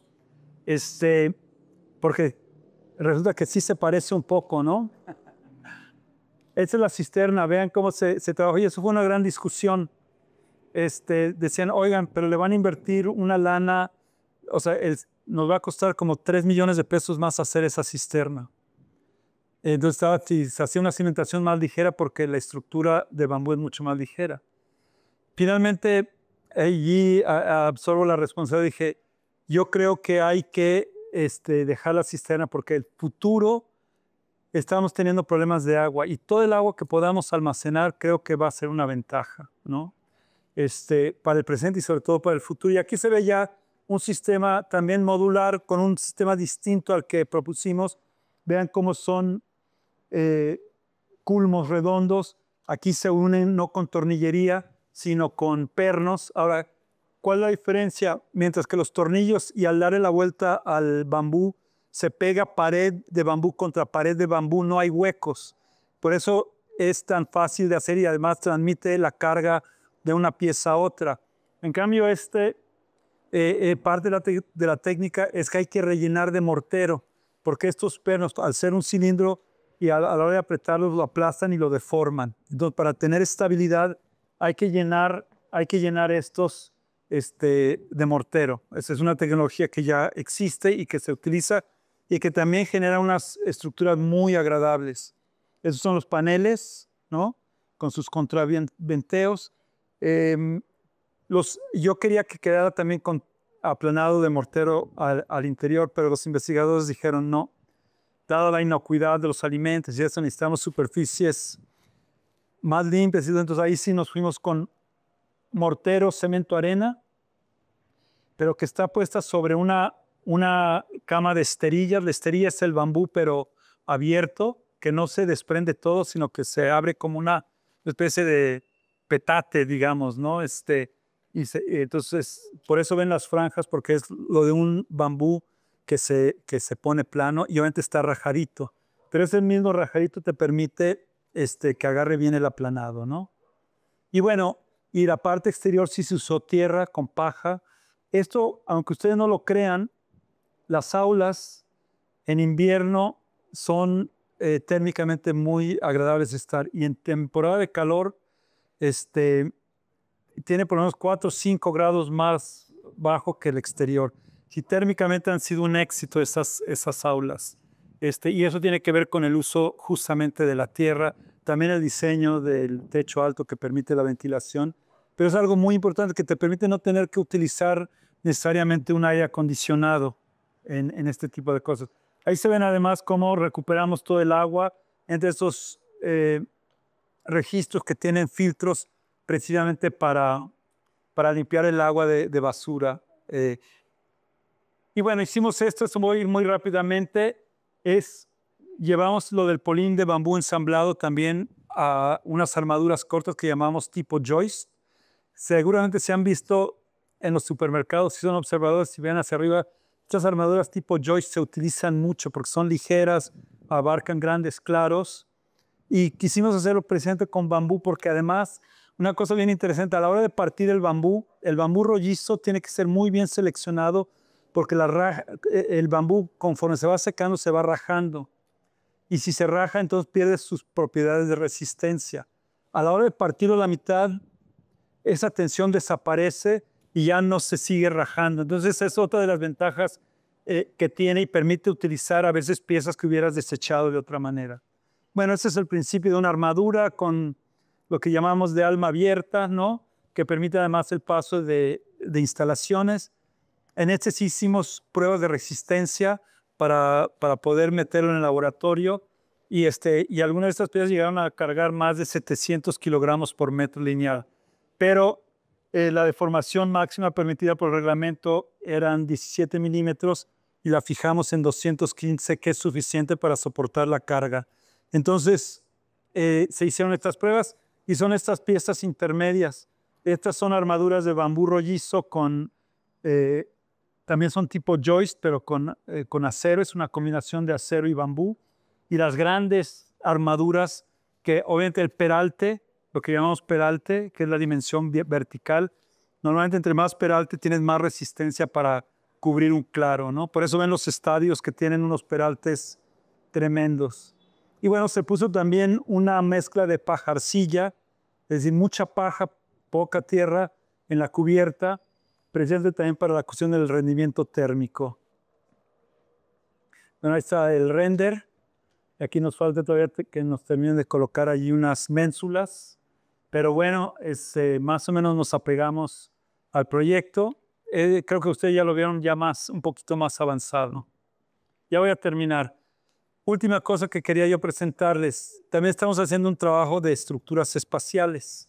porque resulta que sí se parece un poco, ¿no? Esta es la cisterna, vean cómo se trabajó y eso fue una gran discusión. Decían, oigan, pero le van a invertir una lana, o sea, nos va a costar como 3 millones de pesos más hacer esa cisterna. Entonces se hacía una cimentación más ligera porque la estructura de bambú es mucho más ligera. Finalmente, allí absorbo la responsabilidad. Dije, yo creo que hay que dejar la cisterna porque el futuro estamos teniendo problemas de agua y todo el agua que podamos almacenar creo que va a ser una ventaja, ¿no? Para el presente y sobre todo para el futuro. Y aquí se ve ya un sistema también modular con un sistema distinto al que propusimos. Vean cómo son culmos redondos. Aquí se unen no con tornillería, sino con pernos. Ahora, ¿cuál es la diferencia? Mientras que los tornillos y al darle la vuelta al bambú se pega pared de bambú contra pared de bambú, no hay huecos. Por eso es tan fácil de hacer y además transmite la carga de una pieza a otra. En cambio, parte de la técnica es que hay que rellenar de mortero, porque estos pernos, al ser un cilindro y a la hora de apretarlos, lo aplastan y lo deforman. Entonces, para tener estabilidad, hay que llenar estos de mortero. Esa es una tecnología que ya existe y que se utiliza y que también genera unas estructuras muy agradables. Esos son los paneles, ¿no? Con sus contraventeos. Yo quería que quedara también aplanado de mortero al interior, pero los investigadores dijeron no. Dada la inocuidad de los alimentos y eso, necesitamos superficies más limpias. Entonces ahí sí nos fuimos con mortero, cemento, arena, pero que está puesta sobre una cama de esterillas. La esterilla es el bambú, pero abierto, que no se desprende todo, sino que se abre como una especie de petate, digamos, ¿no? Entonces, por eso ven las franjas, porque es lo de un bambú que se pone plano y obviamente está rajadito. Pero ese mismo rajadito te permite que agarre bien el aplanado, ¿no? Y bueno, y la parte exterior sí se usó tierra con paja. Esto, aunque ustedes no lo crean, las aulas en invierno son térmicamente muy agradables de estar. Y en temporada de calor, tiene por lo menos 4 o 5 grados más bajo que el exterior. Y térmicamente han sido un éxito esas aulas. Y eso tiene que ver con el uso justamente de la tierra, también el diseño del techo alto que permite la ventilación, pero es algo muy importante que te permite no tener que utilizar necesariamente un aire acondicionado en este tipo de cosas. Ahí se ven además cómo recuperamos todo el agua entre esos registros que tienen filtros precisamente para limpiar el agua de basura. Y bueno, hicimos esto voy a ir muy rápidamente. Llevamos lo del polín de bambú ensamblado también a unas armaduras cortas que llamamos tipo joist. Seguramente se han visto en los supermercados, si son observadores, si ven hacia arriba, estas armaduras tipo joist se utilizan mucho porque son ligeras, abarcan grandes claros. Y quisimos hacerlo precisamente con bambú porque además, una cosa bien interesante, a la hora de partir el bambú rollizo tiene que ser muy bien seleccionado porque el bambú conforme se va secando se va rajando. Y si se raja, entonces pierde sus propiedades de resistencia. A la hora de partirlo a la mitad, esa tensión desaparece y ya no se sigue rajando. Entonces es otra de las ventajas que tiene y permite utilizar a veces piezas que hubieras desechado de otra manera. Bueno, ese es el principio de una armadura con lo que llamamos de alma abierta, ¿no? Que permite además el paso de instalaciones. En este sí hicimos pruebas de resistencia para poder meterlo en el laboratorio y algunas de estas piezas llegaron a cargar más de 700 kilogramos por metro lineal. Pero la deformación máxima permitida por el reglamento eran 17 milímetros y la fijamos en 215, que es suficiente para soportar la carga. Entonces, se hicieron estas pruebas y son estas piezas intermedias. Estas son armaduras de bambú rollizo también son tipo joist, pero con acero. Es una combinación de acero y bambú. Y las grandes armaduras, que obviamente el peralte, lo que llamamos peralte, que es la dimensión vertical, normalmente entre más peralte tienes más resistencia para cubrir un claro, ¿no? Por eso ven los estadios que tienen unos peraltes tremendos. Y bueno, se puso también una mezcla de paja-arcilla, es decir, mucha paja, poca tierra en la cubierta, presente también para la cuestión del rendimiento térmico. Bueno, ahí está el render. Aquí nos falta todavía que nos terminen de colocar allí unas ménsulas. Pero bueno, más o menos nos apegamos al proyecto. Creo que ustedes ya lo vieron ya un poquito más avanzado. Ya voy a terminar. Última cosa que quería yo presentarles. También estamos haciendo un trabajo de estructuras espaciales.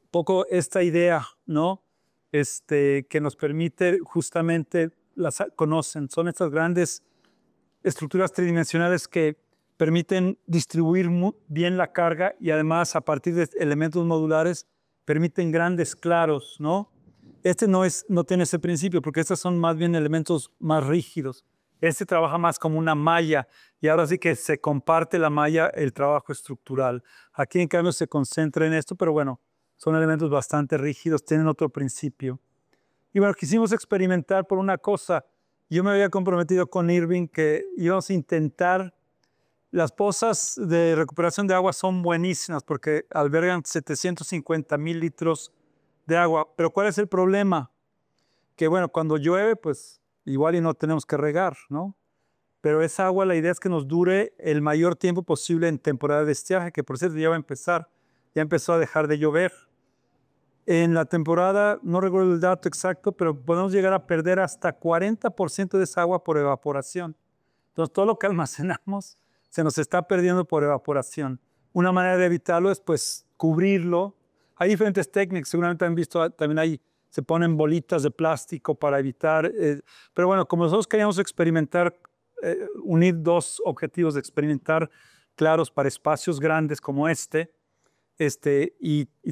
Un poco esta idea, ¿no? Que nos permite justamente, las conocen, son estas grandes estructuras tridimensionales que permiten distribuir bien la carga y además a partir de elementos modulares permiten grandes claros, ¿no? No tiene ese principio porque estos son más bien elementos más rígidos. Trabaja más como una malla y ahora sí que se comparte la malla el trabajo estructural. Aquí en cambio se concentra en esto, pero bueno, son elementos bastante rígidos, tienen otro principio. Y bueno, quisimos experimentar por una cosa. Yo me había comprometido con Irving que íbamos a intentar. Las pozas de recuperación de agua son buenísimas porque albergan 750,000 litros de agua. Pero ¿cuál es el problema? Que bueno, cuando llueve, pues igual y no tenemos que regar, ¿no? Pero esa agua, la idea es que nos dure el mayor tiempo posible en temporada de estiaje, que por cierto ya va a empezar. Ya empezó a dejar de llover. En la temporada, no recuerdo el dato exacto, pero podemos llegar a perder hasta 40% de esa agua por evaporación. Entonces, todo lo que almacenamos se nos está perdiendo por evaporación. Una manera de evitarlo es, pues, cubrirlo. hay diferentes técnicas, seguramente han visto, también se ponen bolitas de plástico para evitar, pero bueno, como nosotros queríamos experimentar, unir dos objetivos de experimentar claros para espacios grandes como y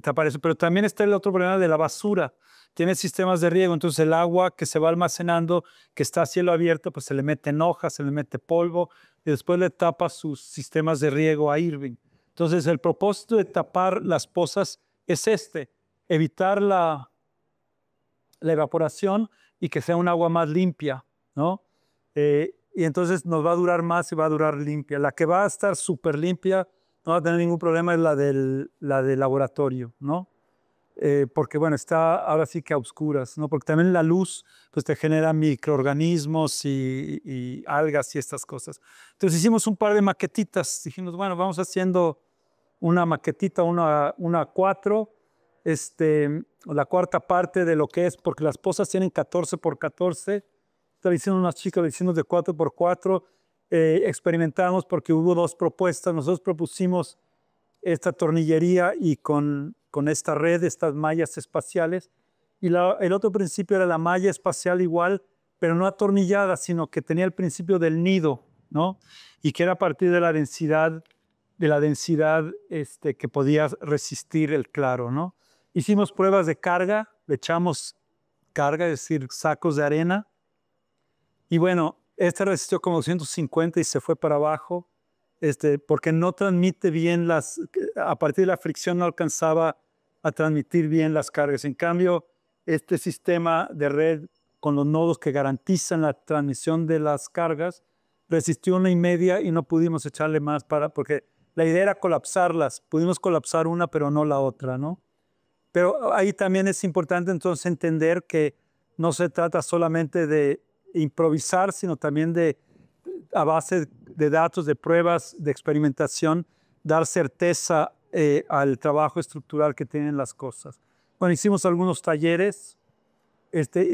tapar eso, pero también está el otro problema de la basura. Tiene sistemas de riego, entonces el agua que se va almacenando, que está a cielo abierto, pues se le meten hojas, se le mete polvo y después le tapa sus sistemas de riego a Irving. Entonces el propósito de tapar las pozas es evitar la evaporación y que sea un agua más limpia, ¿no? Y entonces nos va a durar más y va a durar limpia. La que va a estar súper limpia, no va a tener ningún problema, es la del laboratorio, ¿no? Porque bueno, está ahora sí que a oscuras, ¿no? Porque también la luz pues te genera microorganismos y algas y estas cosas. Entonces hicimos un par de maquetitas, dijimos, bueno, vamos haciendo una maquetita, una 4, la cuarta parte de lo que es, porque las pozas tienen 14 por 14, estaba diciendo unas chicas, lo hicimos de 4 por 4, experimentamos porque hubo dos propuestas, nosotros propusimos esta tornillería y con esta red, estas mallas espaciales. Y el otro principio era la malla espacial igual, pero no atornillada, sino que tenía el principio del nido, ¿no? Y que era a partir de la densidad, que podía resistir el claro, ¿no? Hicimos pruebas de carga, le echamos carga, es decir, sacos de arena. Y bueno, este resistió como 250 y se fue para abajo. Porque no transmite bien a partir de la fricción no alcanzaba a transmitir bien las cargas. En cambio, este sistema de red con los nodos que garantizan la transmisión de las cargas resistió 1,5 y no pudimos echarle más porque la idea era colapsarlas. Pudimos colapsar una, pero no la otra, ¿no? Pero ahí también es importante entonces entender que no se trata solamente de improvisar, sino también a base de datos, de pruebas, de experimentación, dar certeza al trabajo estructural que tienen las cosas. Bueno, hicimos algunos talleres,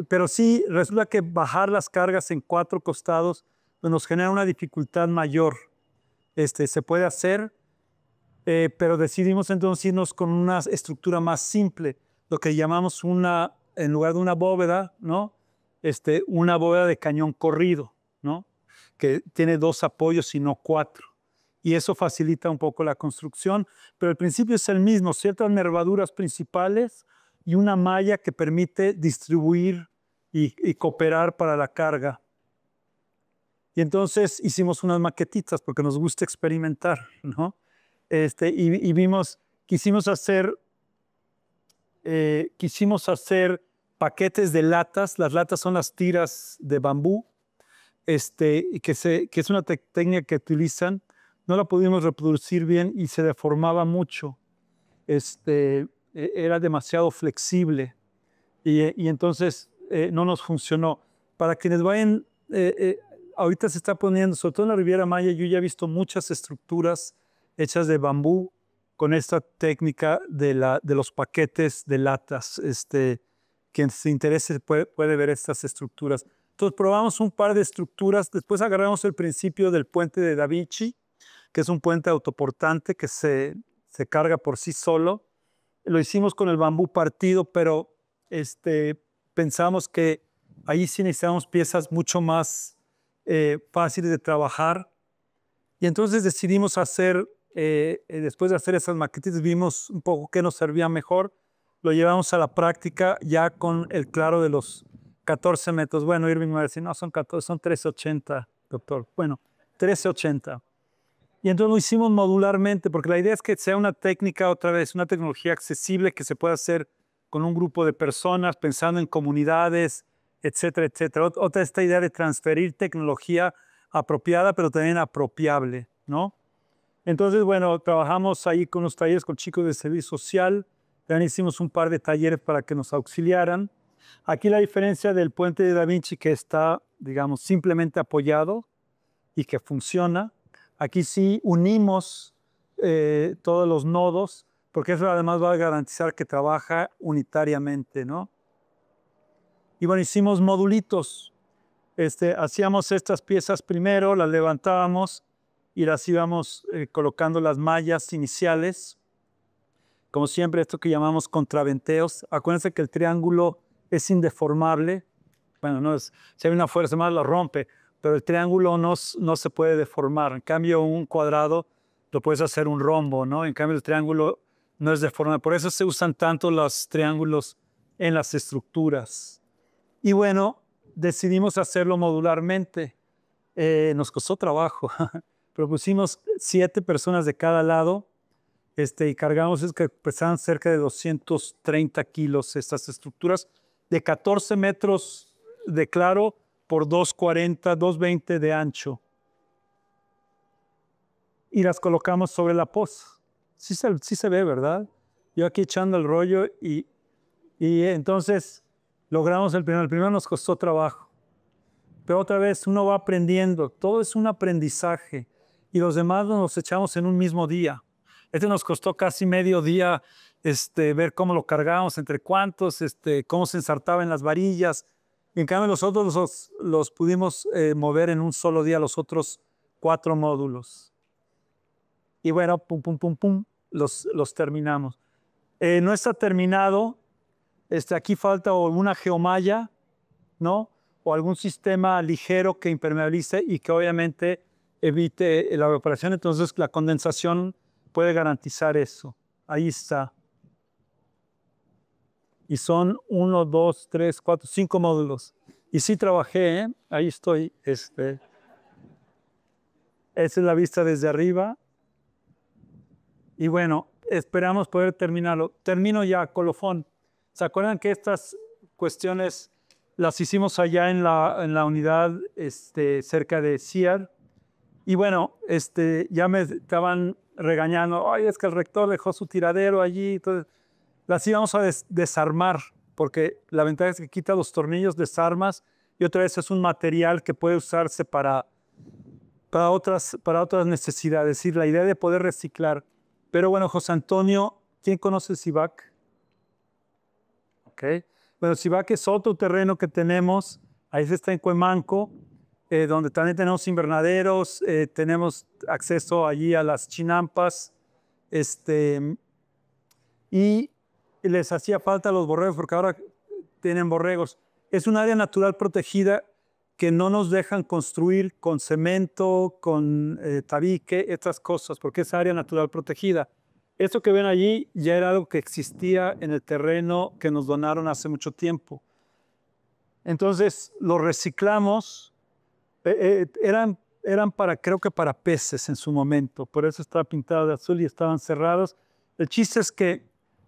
pero sí, resulta que bajar las cargas en 4 costados pues nos genera una dificultad mayor. Se puede hacer, pero decidimos entonces irnos con una estructura más simple, lo que llamamos en lugar de una bóveda, ¿no? Una bóveda de cañón corrido, ¿no? Que tiene 2 apoyos y no 4. Y eso facilita un poco la construcción, pero el principio es el mismo, ciertas nervaduras principales y una malla que permite distribuir y cooperar para la carga. Y entonces hicimos unas maquetitas porque nos gusta experimentar, ¿no? Y quisimos hacer paquetes de latas. Las latas son las tiras de bambú, que es una técnica que utilizan. No la pudimos reproducir bien y se deformaba mucho. Era demasiado flexible y entonces no nos funcionó. Para quienes vayan, ahorita se está poniendo, sobre todo en la Riviera Maya, yo ya he visto muchas estructuras hechas de bambú con esta técnica de los paquetes de latas. Quien se interese puede ver estas estructuras. Entonces probamos un par de estructuras, después agarramos el principio del puente de Da Vinci, que es un puente autoportante que se carga por sí solo. Lo hicimos con el bambú partido, pero pensamos que ahí sí necesitamos piezas mucho más fáciles de trabajar. Y entonces decidimos hacer, después de hacer esas maquetitas, vimos un poco qué nos servía mejor. Lo llevamos a la práctica ya con el claro de los 14 metros. Bueno, Irving me va a decir, no, son 14, son 1380, doctor. Bueno, 1380. Y entonces lo hicimos modularmente, porque la idea es que sea una técnica, otra vez, una tecnología accesible que se pueda hacer con un grupo de personas, pensando en comunidades, etcétera, etcétera. Otra esta idea de transferir tecnología apropiada, pero también apropiable, ¿no? Entonces, bueno, trabajamos ahí con los talleres con chicos de servicio social. También hicimos un par de talleres para que nos auxiliaran. Aquí la diferencia del puente de Da Vinci, que está, digamos, simplemente apoyado y que funciona. Aquí sí unimos todos los nodos, porque eso además va a garantizar que trabaja unitariamente, ¿no? Y bueno, hicimos modulitos. Hacíamos estas piezas primero, las levantábamos y las íbamos colocando las mallas iniciales. como siempre, esto que llamamos contraventeos. Acuérdense que el triángulo es indeformable. Bueno, no es, si hay una fuerza más lo rompe, pero el triángulo no se puede deformar. En cambio, un cuadrado lo puedes hacer un rombo, ¿no? En cambio, el triángulo no es deformable. Por eso se usan tanto los triángulos en las estructuras. Y bueno, decidimos hacerlo modularmente. Nos costó trabajo. Propusimos 7 personas de cada lado. Y cargamos, es que pesaban cerca de 230 kilos estas estructuras de 14 metros de claro por 240, 220 de ancho. Y las colocamos sobre la pos. Sí se ve, ¿verdad? Yo aquí echando el rollo y entonces logramos el primero. El primero nos costó trabajo. Pero otra vez uno va aprendiendo. Todo es un aprendizaje. Y los demás nos echamos en un mismo día. Este nos costó casi medio día ver cómo lo cargábamos, entre cuántos, cómo se ensartaba en las varillas. Y en cambio los otros los pudimos mover en un solo día, los otros 4 módulos. Y bueno, pum, pum, pum, pum, los terminamos. No está terminado. Aquí falta una geomalla, ¿no? O algún sistema ligero que impermeabilice y que obviamente evite la evaporación. Entonces la condensación puede garantizar eso. Ahí está. Y son 1, 2, 3, 4, 5 módulos. Y sí trabajé, ¿eh? Ahí estoy. Esa es la vista desde arriba. Y bueno, esperamos poder terminarlo. Termino ya, colofón. ¿Se acuerdan que estas cuestiones las hicimos allá en la unidad cerca de CIAR? Y bueno, ya me estaban regañando. Ay, es que el rector dejó su tiradero allí. Entonces, las íbamos a desarmar, porque la ventaja es que quita los tornillos, desarmas, y otra vez es un material que puede usarse para otras necesidades. Es decir, la idea de poder reciclar. Pero bueno, José Antonio, ¿quién conoce Cibac? Ok. Bueno, Cibac es otro terreno que tenemos. Ahí está en Cuemanco, donde también tenemos invernaderos, tenemos acceso allí a las chinampas, y les hacía falta los borregos porque ahora tienen borregos. Es un área natural protegida que no nos dejan construir con cemento, con tabique, estas cosas, porque es área natural protegida. Esto que ven allí ya era algo que existía en el terreno que nos donaron hace mucho tiempo. Entonces lo reciclamos. Eran creo que para peces en su momento, por eso estaba pintado de azul y estaban cerrados. El chiste es que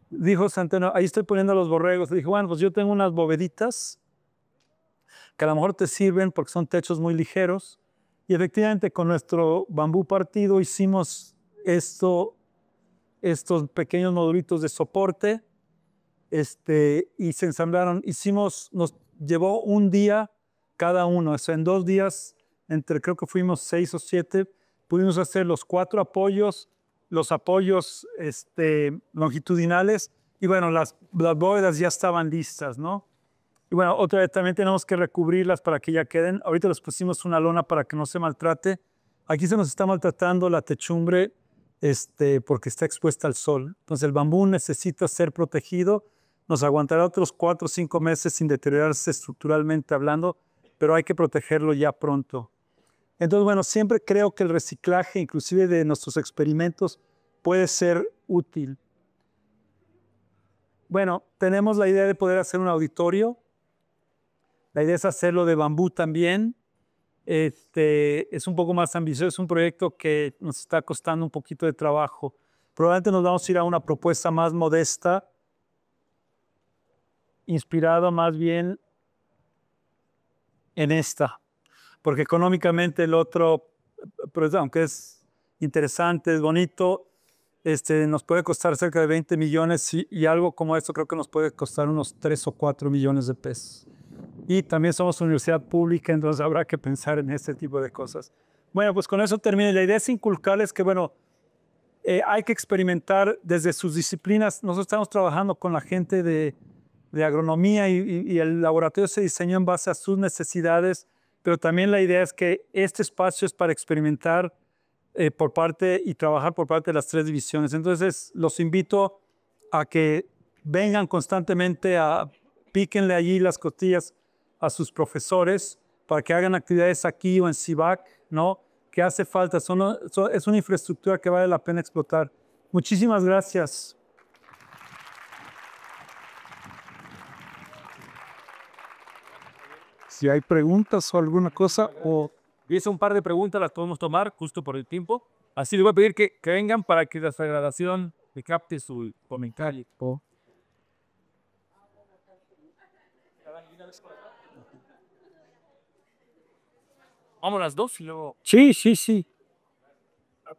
dijo Santana, ahí estoy poniendo los borregos. Le dijo, bueno, pues yo tengo unas boveditas que a lo mejor te sirven porque son techos muy ligeros. Y efectivamente con nuestro bambú partido hicimos estos pequeños modulitos de soporte, y se ensamblaron. Nos llevó un día cada uno, o sea, en 2 días, creo que fuimos 6 o 7, pudimos hacer los 4 apoyos, los apoyos longitudinales, y bueno, las bóvedas ya estaban listas, ¿no? Y bueno, otra vez también tenemos que recubrirlas para que ya queden. Ahorita les pusimos una lona para que no se maltrate. Aquí se nos está maltratando la techumbre porque está expuesta al sol. Entonces el bambú necesita ser protegido. Nos aguantará otros 4 o 5 meses sin deteriorarse estructuralmente hablando, pero hay que protegerlo ya pronto. Entonces, bueno, siempre creo que el reciclaje, inclusive de nuestros experimentos, puede ser útil. Bueno, tenemos la idea de poder hacer un auditorio. La idea es hacerlo de bambú también. Es un poco más ambicioso, es un proyecto que nos está costando un poquito de trabajo. Probablemente nos vamos a ir a una propuesta más modesta, inspirada más bien en esta, porque económicamente el otro, pues, aunque es interesante, es bonito, nos puede costar cerca de 20 millones y algo como esto creo que nos puede costar unos 3 o 4 millones de pesos. Y también somos universidad pública, entonces habrá que pensar en este tipo de cosas. Bueno, pues con eso termino. La idea es inculcarles que, bueno, hay que experimentar desde sus disciplinas. Nosotros estamos trabajando con la gente de agronomía y el laboratorio se diseñó en base a sus necesidades, pero también la idea es que este espacio es para experimentar por parte y trabajar por parte de las 3 divisiones. Entonces, los invito a que vengan constantemente píquenle allí las costillas a sus profesores para que hagan actividades aquí o en CIVAC, ¿no? Que hace falta, es una infraestructura que vale la pena explotar. Muchísimas gracias. Si hay preguntas o alguna cosa, o Hice un par de preguntas, las podemos tomar justo por el tiempo. Así les voy a pedir que vengan para que la grabación me capte su comentario. Vamos las dos y luego. Sí, sí, sí.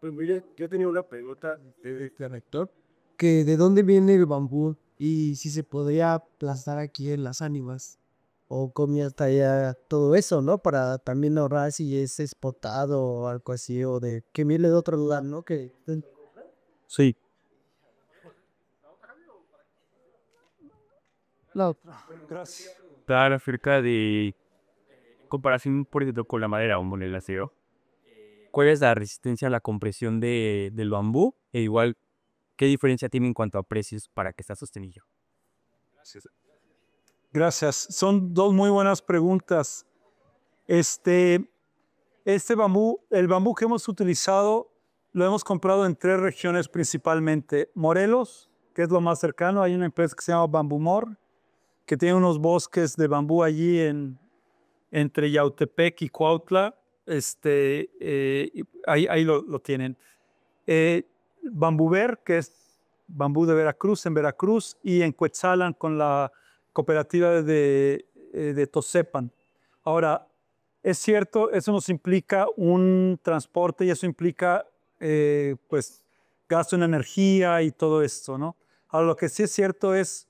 Pues mire, yo tenía una pregunta de rector, que de dónde viene el bambú y si se podría plantar aquí en Las Ánimas o cómo está allá todo eso, ¿no? Para también ahorrar si es exportado o algo así, o de que viene de otro lugar, ¿no? Que Sí. la Gracias. Hablar acerca de comparación, por ejemplo, con la madera o con el acero. ¿Cuál es la resistencia a la compresión del bambú? E igual, ¿qué diferencia tiene en cuanto a precios para que está sostenido? Gracias. Son dos muy buenas preguntas. Este bambú, el bambú que hemos utilizado, lo hemos comprado en 3 regiones principalmente. Morelos, que es lo más cercano, hay una empresa que se llama Bambumor, que tiene unos bosques de bambú allí entre Yautepec y Cuautla. Ahí lo tienen. Bambuver, que es bambú de Veracruz, en Veracruz, y en Cuetzalan con la cooperativa de Tosepan. Ahora, es cierto, eso nos implica un transporte y eso implica, pues, gasto en energía y todo esto, ¿no? Ahora, lo que sí es cierto es,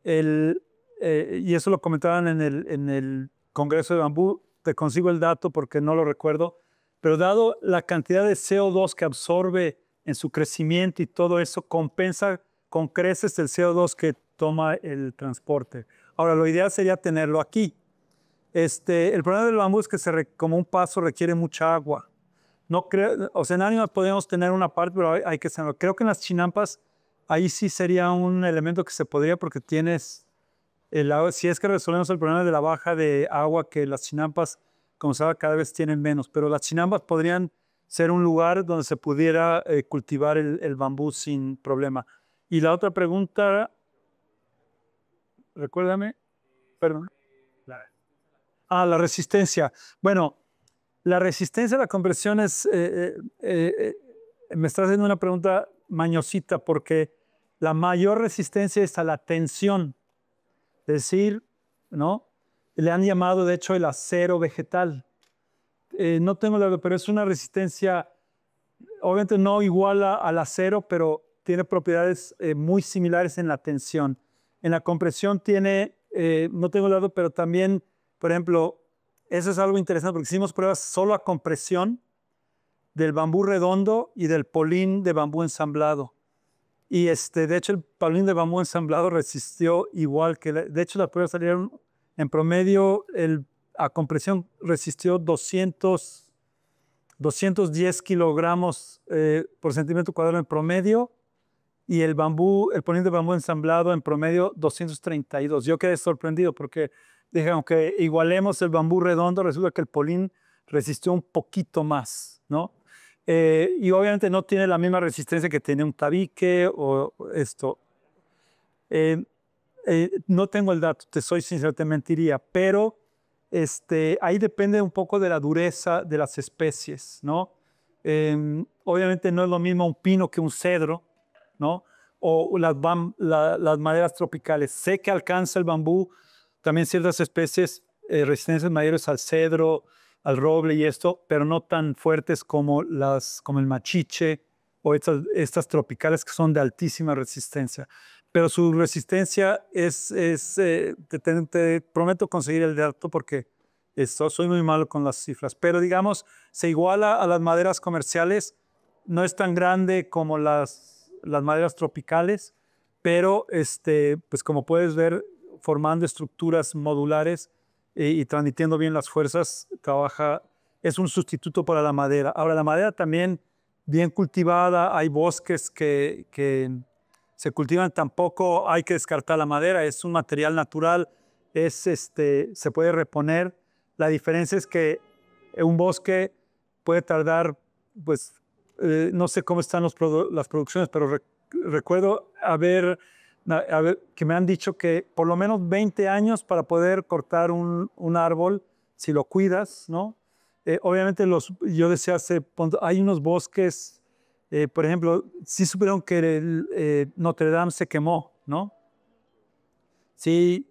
y eso lo comentaban en el Congreso de Bambú, te consigo el dato porque no lo recuerdo, pero dado la cantidad de CO2 que absorbe en su crecimiento y todo eso, compensa con creces el CO2 que toma el transporte. Ahora, lo ideal sería tenerlo aquí. El problema del bambú es que como un paso requiere mucha agua. No creo, o sea, en Ánimas podemos tener una parte, pero hay que saberlo. Creo que en las chinampas, ahí sí sería un elemento que se podría porque tienes el agua. Si es que resolvemos el problema de la baja de agua, que las chinampas, como se sabe, cada vez tienen menos. Pero las chinampas podrían ser un lugar donde se pudiera cultivar el bambú sin problema. Y la otra pregunta, recuérdame, perdón. La resistencia. Bueno, la resistencia a la compresión me está haciendo una pregunta mañosita porque la mayor resistencia es a la tensión. Es decir, ¿no? Le han llamado, de hecho, el acero vegetal. No tengo la, pero es una resistencia, obviamente no igual al acero, pero tiene propiedades muy similares en la tensión. En la compresión tiene, no tengo el dato, pero también, por ejemplo, eso es algo interesante porque hicimos pruebas solo a compresión del bambú redondo y del polín de bambú ensamblado. Y de hecho, el polín de bambú ensamblado resistió igual que, de hecho, las pruebas salieron en promedio, a compresión resistió 210 kilogramos por centímetro cuadrado en promedio, y el polín de bambú ensamblado en promedio 232. Yo quedé sorprendido porque dije, aunque igualemos el bambú redondo, resulta que el polín resistió un poquito más, ¿no? Y obviamente no tiene la misma resistencia que tiene un tabique o esto. No tengo el dato, te soy sincero, te mentiría, pero ahí depende un poco de la dureza de las especies, ¿no? Obviamente no es lo mismo un pino que un cedro, ¿no? O las maderas tropicales. Sé que alcanza el bambú también ciertas especies resistentes mayores al cedro, al roble y esto, pero no tan fuertes como el machiche o estas tropicales que son de altísima resistencia. Pero su resistencia te prometo conseguir el dato porque soy muy malo con las cifras, pero digamos, se iguala a las maderas comerciales, no es tan grande como las maderas tropicales, pero pues como puedes ver, formando estructuras modulares y transmitiendo bien las fuerzas, es un sustituto para la madera. Ahora, la madera también bien cultivada, hay bosques que se cultivan, tampoco hay que descartar la madera, es un material natural, se puede reponer. La diferencia es que un bosque puede tardar, pues, no sé cómo están las producciones, pero recuerdo que me han dicho que por lo menos 20 años para poder cortar un árbol, si lo cuidas, ¿no? Obviamente yo decía, hay unos bosques, por ejemplo, sí supieron que Notre Dame se quemó, ¿no? Sí,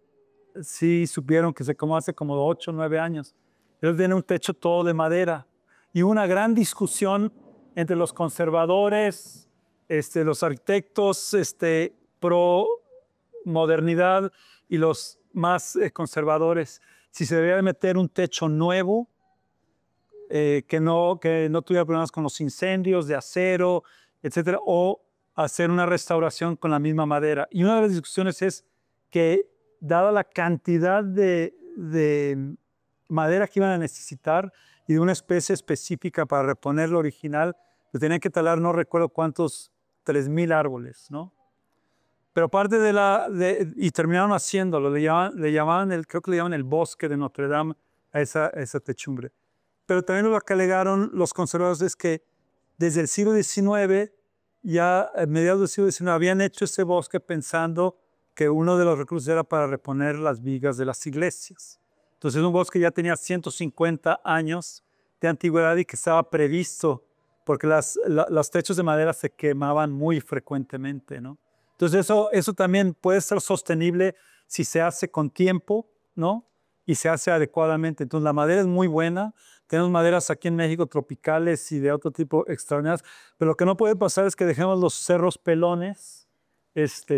sí supieron que se quemó hace como 8 o 9 años. Ellos tienen un techo todo de madera. Y una gran discusión entre los conservadores, los arquitectos pro modernidad y los más conservadores, si se debía meter un techo nuevo que no tuviera problemas con los incendios de acero, etcétera, o hacer una restauración con la misma madera. Y una de las discusiones es que, dada la cantidad de madera que iban a necesitar y de una especie específica para reponer lo original, lo tenían que talar, no recuerdo cuántos, 3,000 árboles, ¿no? Pero parte y terminaron haciéndolo, creo que le llamaban el bosque de Notre Dame a esa techumbre. Pero también lo que alegaron los conservadores es que desde el siglo XIX, ya a mediados del siglo XIX, habían hecho ese bosque pensando que uno de los recursos era para reponer las vigas de las iglesias. Entonces un bosque ya tenía 150 años de antigüedad y que estaba previsto, porque los techos de madera se quemaban muy frecuentemente, ¿no? Entonces eso también puede ser sostenible si se hace con tiempo, ¿no? Y se hace adecuadamente. Entonces la madera es muy buena. Tenemos maderas aquí en México tropicales y de otro tipo extraordinarias, pero lo que no puede pasar es que dejemos los cerros pelones,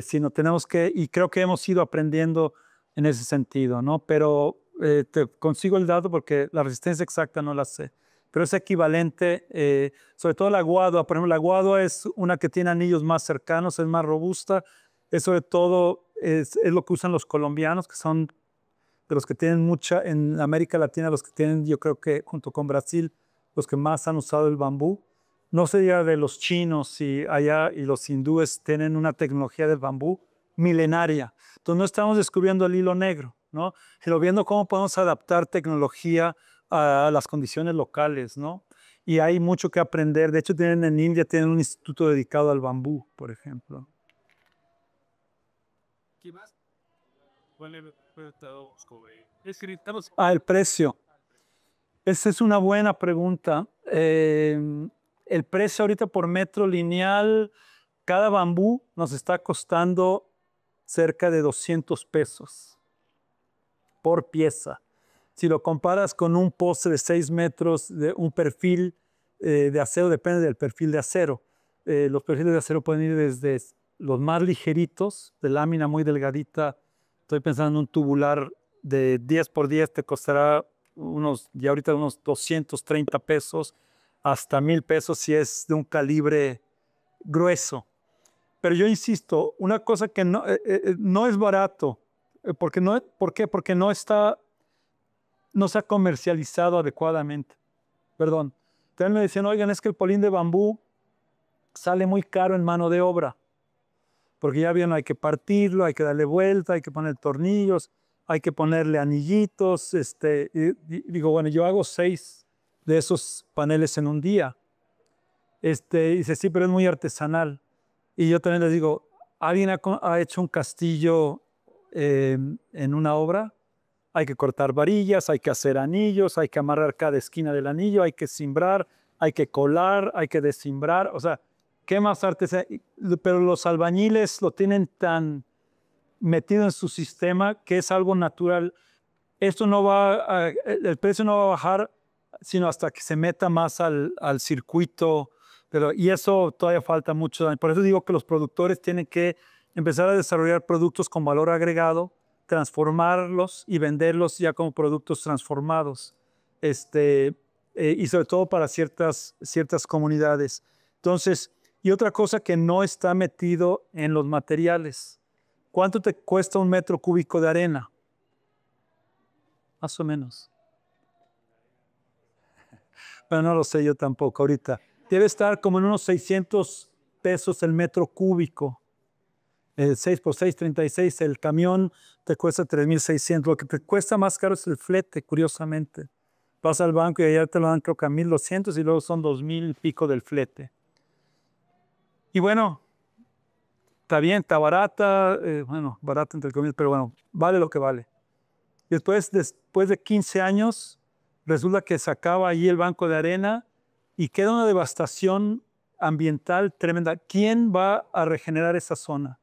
sino tenemos y creo que hemos ido aprendiendo en ese sentido, ¿no? Pero te consigo el dato porque la resistencia exacta no la sé, pero es equivalente, sobre todo la guadua. Por ejemplo, la guadua es una que tiene anillos más cercanos, es más robusta, es sobre todo es lo que usan los colombianos, que son de los que tienen mucha, en América Latina, los que tienen, yo creo que junto con Brasil, los que más han usado el bambú. No se diga de los chinos y allá, y los hindúes tienen una tecnología del bambú milenaria. Entonces no estamos descubriendo el hilo negro, ¿no? Sino viendo cómo podemos adaptar tecnología a las condiciones locales, ¿no? Y hay mucho que aprender. De hecho, en India tienen un instituto dedicado al bambú, por ejemplo. ¿Qué más? El precio. Esa es una buena pregunta. El precio ahorita por metro lineal, cada bambú nos está costando cerca de 200 pesos por pieza. Si lo comparas con un poste de 6 metros, de un perfil de acero, depende del perfil de acero. Los perfiles de acero pueden ir desde los más ligeritos, de lámina muy delgadita. Estoy pensando en un tubular de 10 por 10, te costará ya ahorita unos 230 pesos, hasta 1,000 pesos si es de un calibre grueso. Pero yo insisto, una cosa que no es barato, ¿por qué? Porque no se ha comercializado adecuadamente. Perdón. También me decían, oigan, es que el polín de bambú sale muy caro en mano de obra, porque ya bien hay que partirlo, hay que darle vuelta, hay que poner tornillos, hay que ponerle anillitos. Y digo, bueno, yo hago 6 de esos paneles en un día. Y dice, sí, pero es muy artesanal. Y yo también les digo, ¿alguien ha hecho un castillo en una obra? Hay que cortar varillas, hay que hacer anillos, hay que amarrar cada esquina del anillo, hay que cimbrar, hay que colar, hay que descimbrar. O sea, ¿qué más artesanal? Pero los albañiles lo tienen tan metido en su sistema que es algo natural. Esto no va el precio no va a bajar sino hasta que se meta más al circuito. Y eso todavía falta mucho. Por eso digo que los productores tienen que empezar a desarrollar productos con valor agregado, transformarlos y venderlos ya como productos transformados. Y sobre todo para ciertas comunidades. Entonces, y otra cosa que no está metido en los materiales. ¿Cuánto te cuesta un metro cúbico de arena? Más o menos. Pero no lo sé yo tampoco ahorita. Debe estar como en unos 600 pesos el metro cúbico. 6 por 6, 36. El camión te cuesta 3,600. Lo que te cuesta más caro es el flete, curiosamente. Vas al banco y allá te lo dan creo que a 1,200 y luego son 2,000 y pico del flete. Y bueno, está bien, está barata, bueno, barata entre comillas, pero bueno, vale lo que vale. Después de 15 años, resulta que se acaba ahí el banco de arena y queda una devastación ambiental tremenda. ¿Quién va a regenerar esa zona?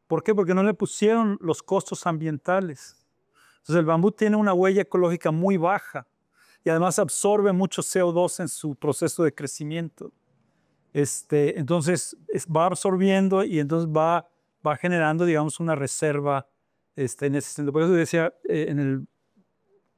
¿Por qué? Porque no le pusieron los costos ambientales. Entonces el bambú tiene una huella ecológica muy baja y además absorbe mucho CO2 en su proceso de crecimiento. Entonces va absorbiendo y entonces va generando, digamos, una reserva en ese sentido. Por eso decía, en el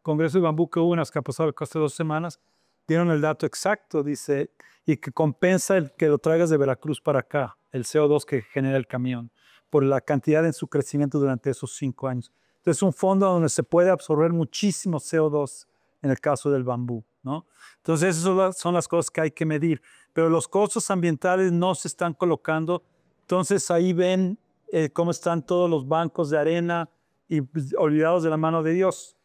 Congreso de Bambú que hubo en Azcapotzalco hace 2 semanas, dieron el dato exacto, dice, y que compensa el que lo traigas de Veracruz para acá, el CO2 que genera el camión, por la cantidad en su crecimiento durante esos 5 años. Entonces es un fondo donde se puede absorber muchísimo CO2 en el caso del bambú, ¿no? Entonces esas son las cosas que hay que medir. Pero los costos ambientales no se están colocando. Entonces ahí ven cómo están todos los bancos de arena y pues, olvidados de la mano de Dios.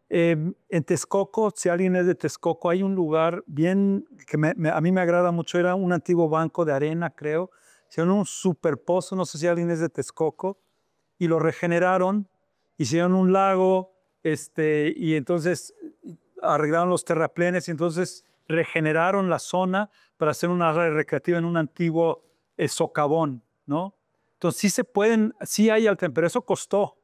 En Texcoco, si alguien es de Texcoco, hay un lugar bien que a mí me agrada mucho. Era un antiguo banco de arena, creo. Hicieron un super pozo, no sé si alguien es de Texcoco, y lo regeneraron. Hicieron un lago, y entonces arreglaron los terraplenes y entonces regeneraron la zona para hacer una área recreativa en un antiguo socavón, ¿no? Entonces sí se pueden, sí hay alternativas, pero eso costó.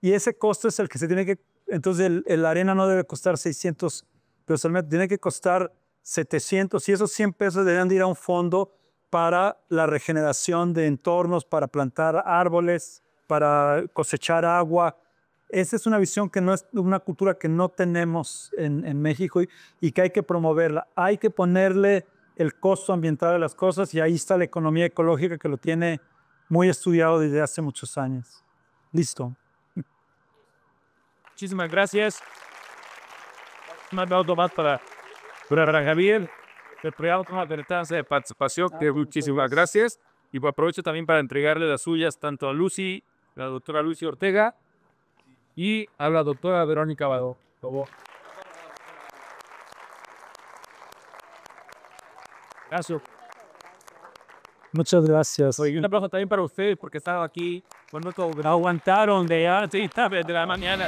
Y ese costo es el que se tiene que, entonces la arena no debe costar 600 pesos al metro, tiene que costar 700 y esos 100 pesos deberían de ir a un fondo para la regeneración de entornos, para plantar árboles, para cosechar agua. Esa es una visión que no es una cultura que no tenemos en México y que hay que promoverla. Hay que ponerle el costo ambiental a las cosas y ahí está la economía ecológica que lo tiene muy estudiado desde hace muchos años. Listo. Muchísimas gracias. Un aplauso más para Javier. El programa con la tasa de participación, que muchísimas gracias. Y aprovecho también para entregarle las suyas tanto a Lucy, la doctora Lucy Ortega, y a la doctora Verónica Badó. Por favor. Gracias. Muchas gracias. Y un aplauso también para ustedes porque estaban aquí. Bueno, aguantaron de la mañana.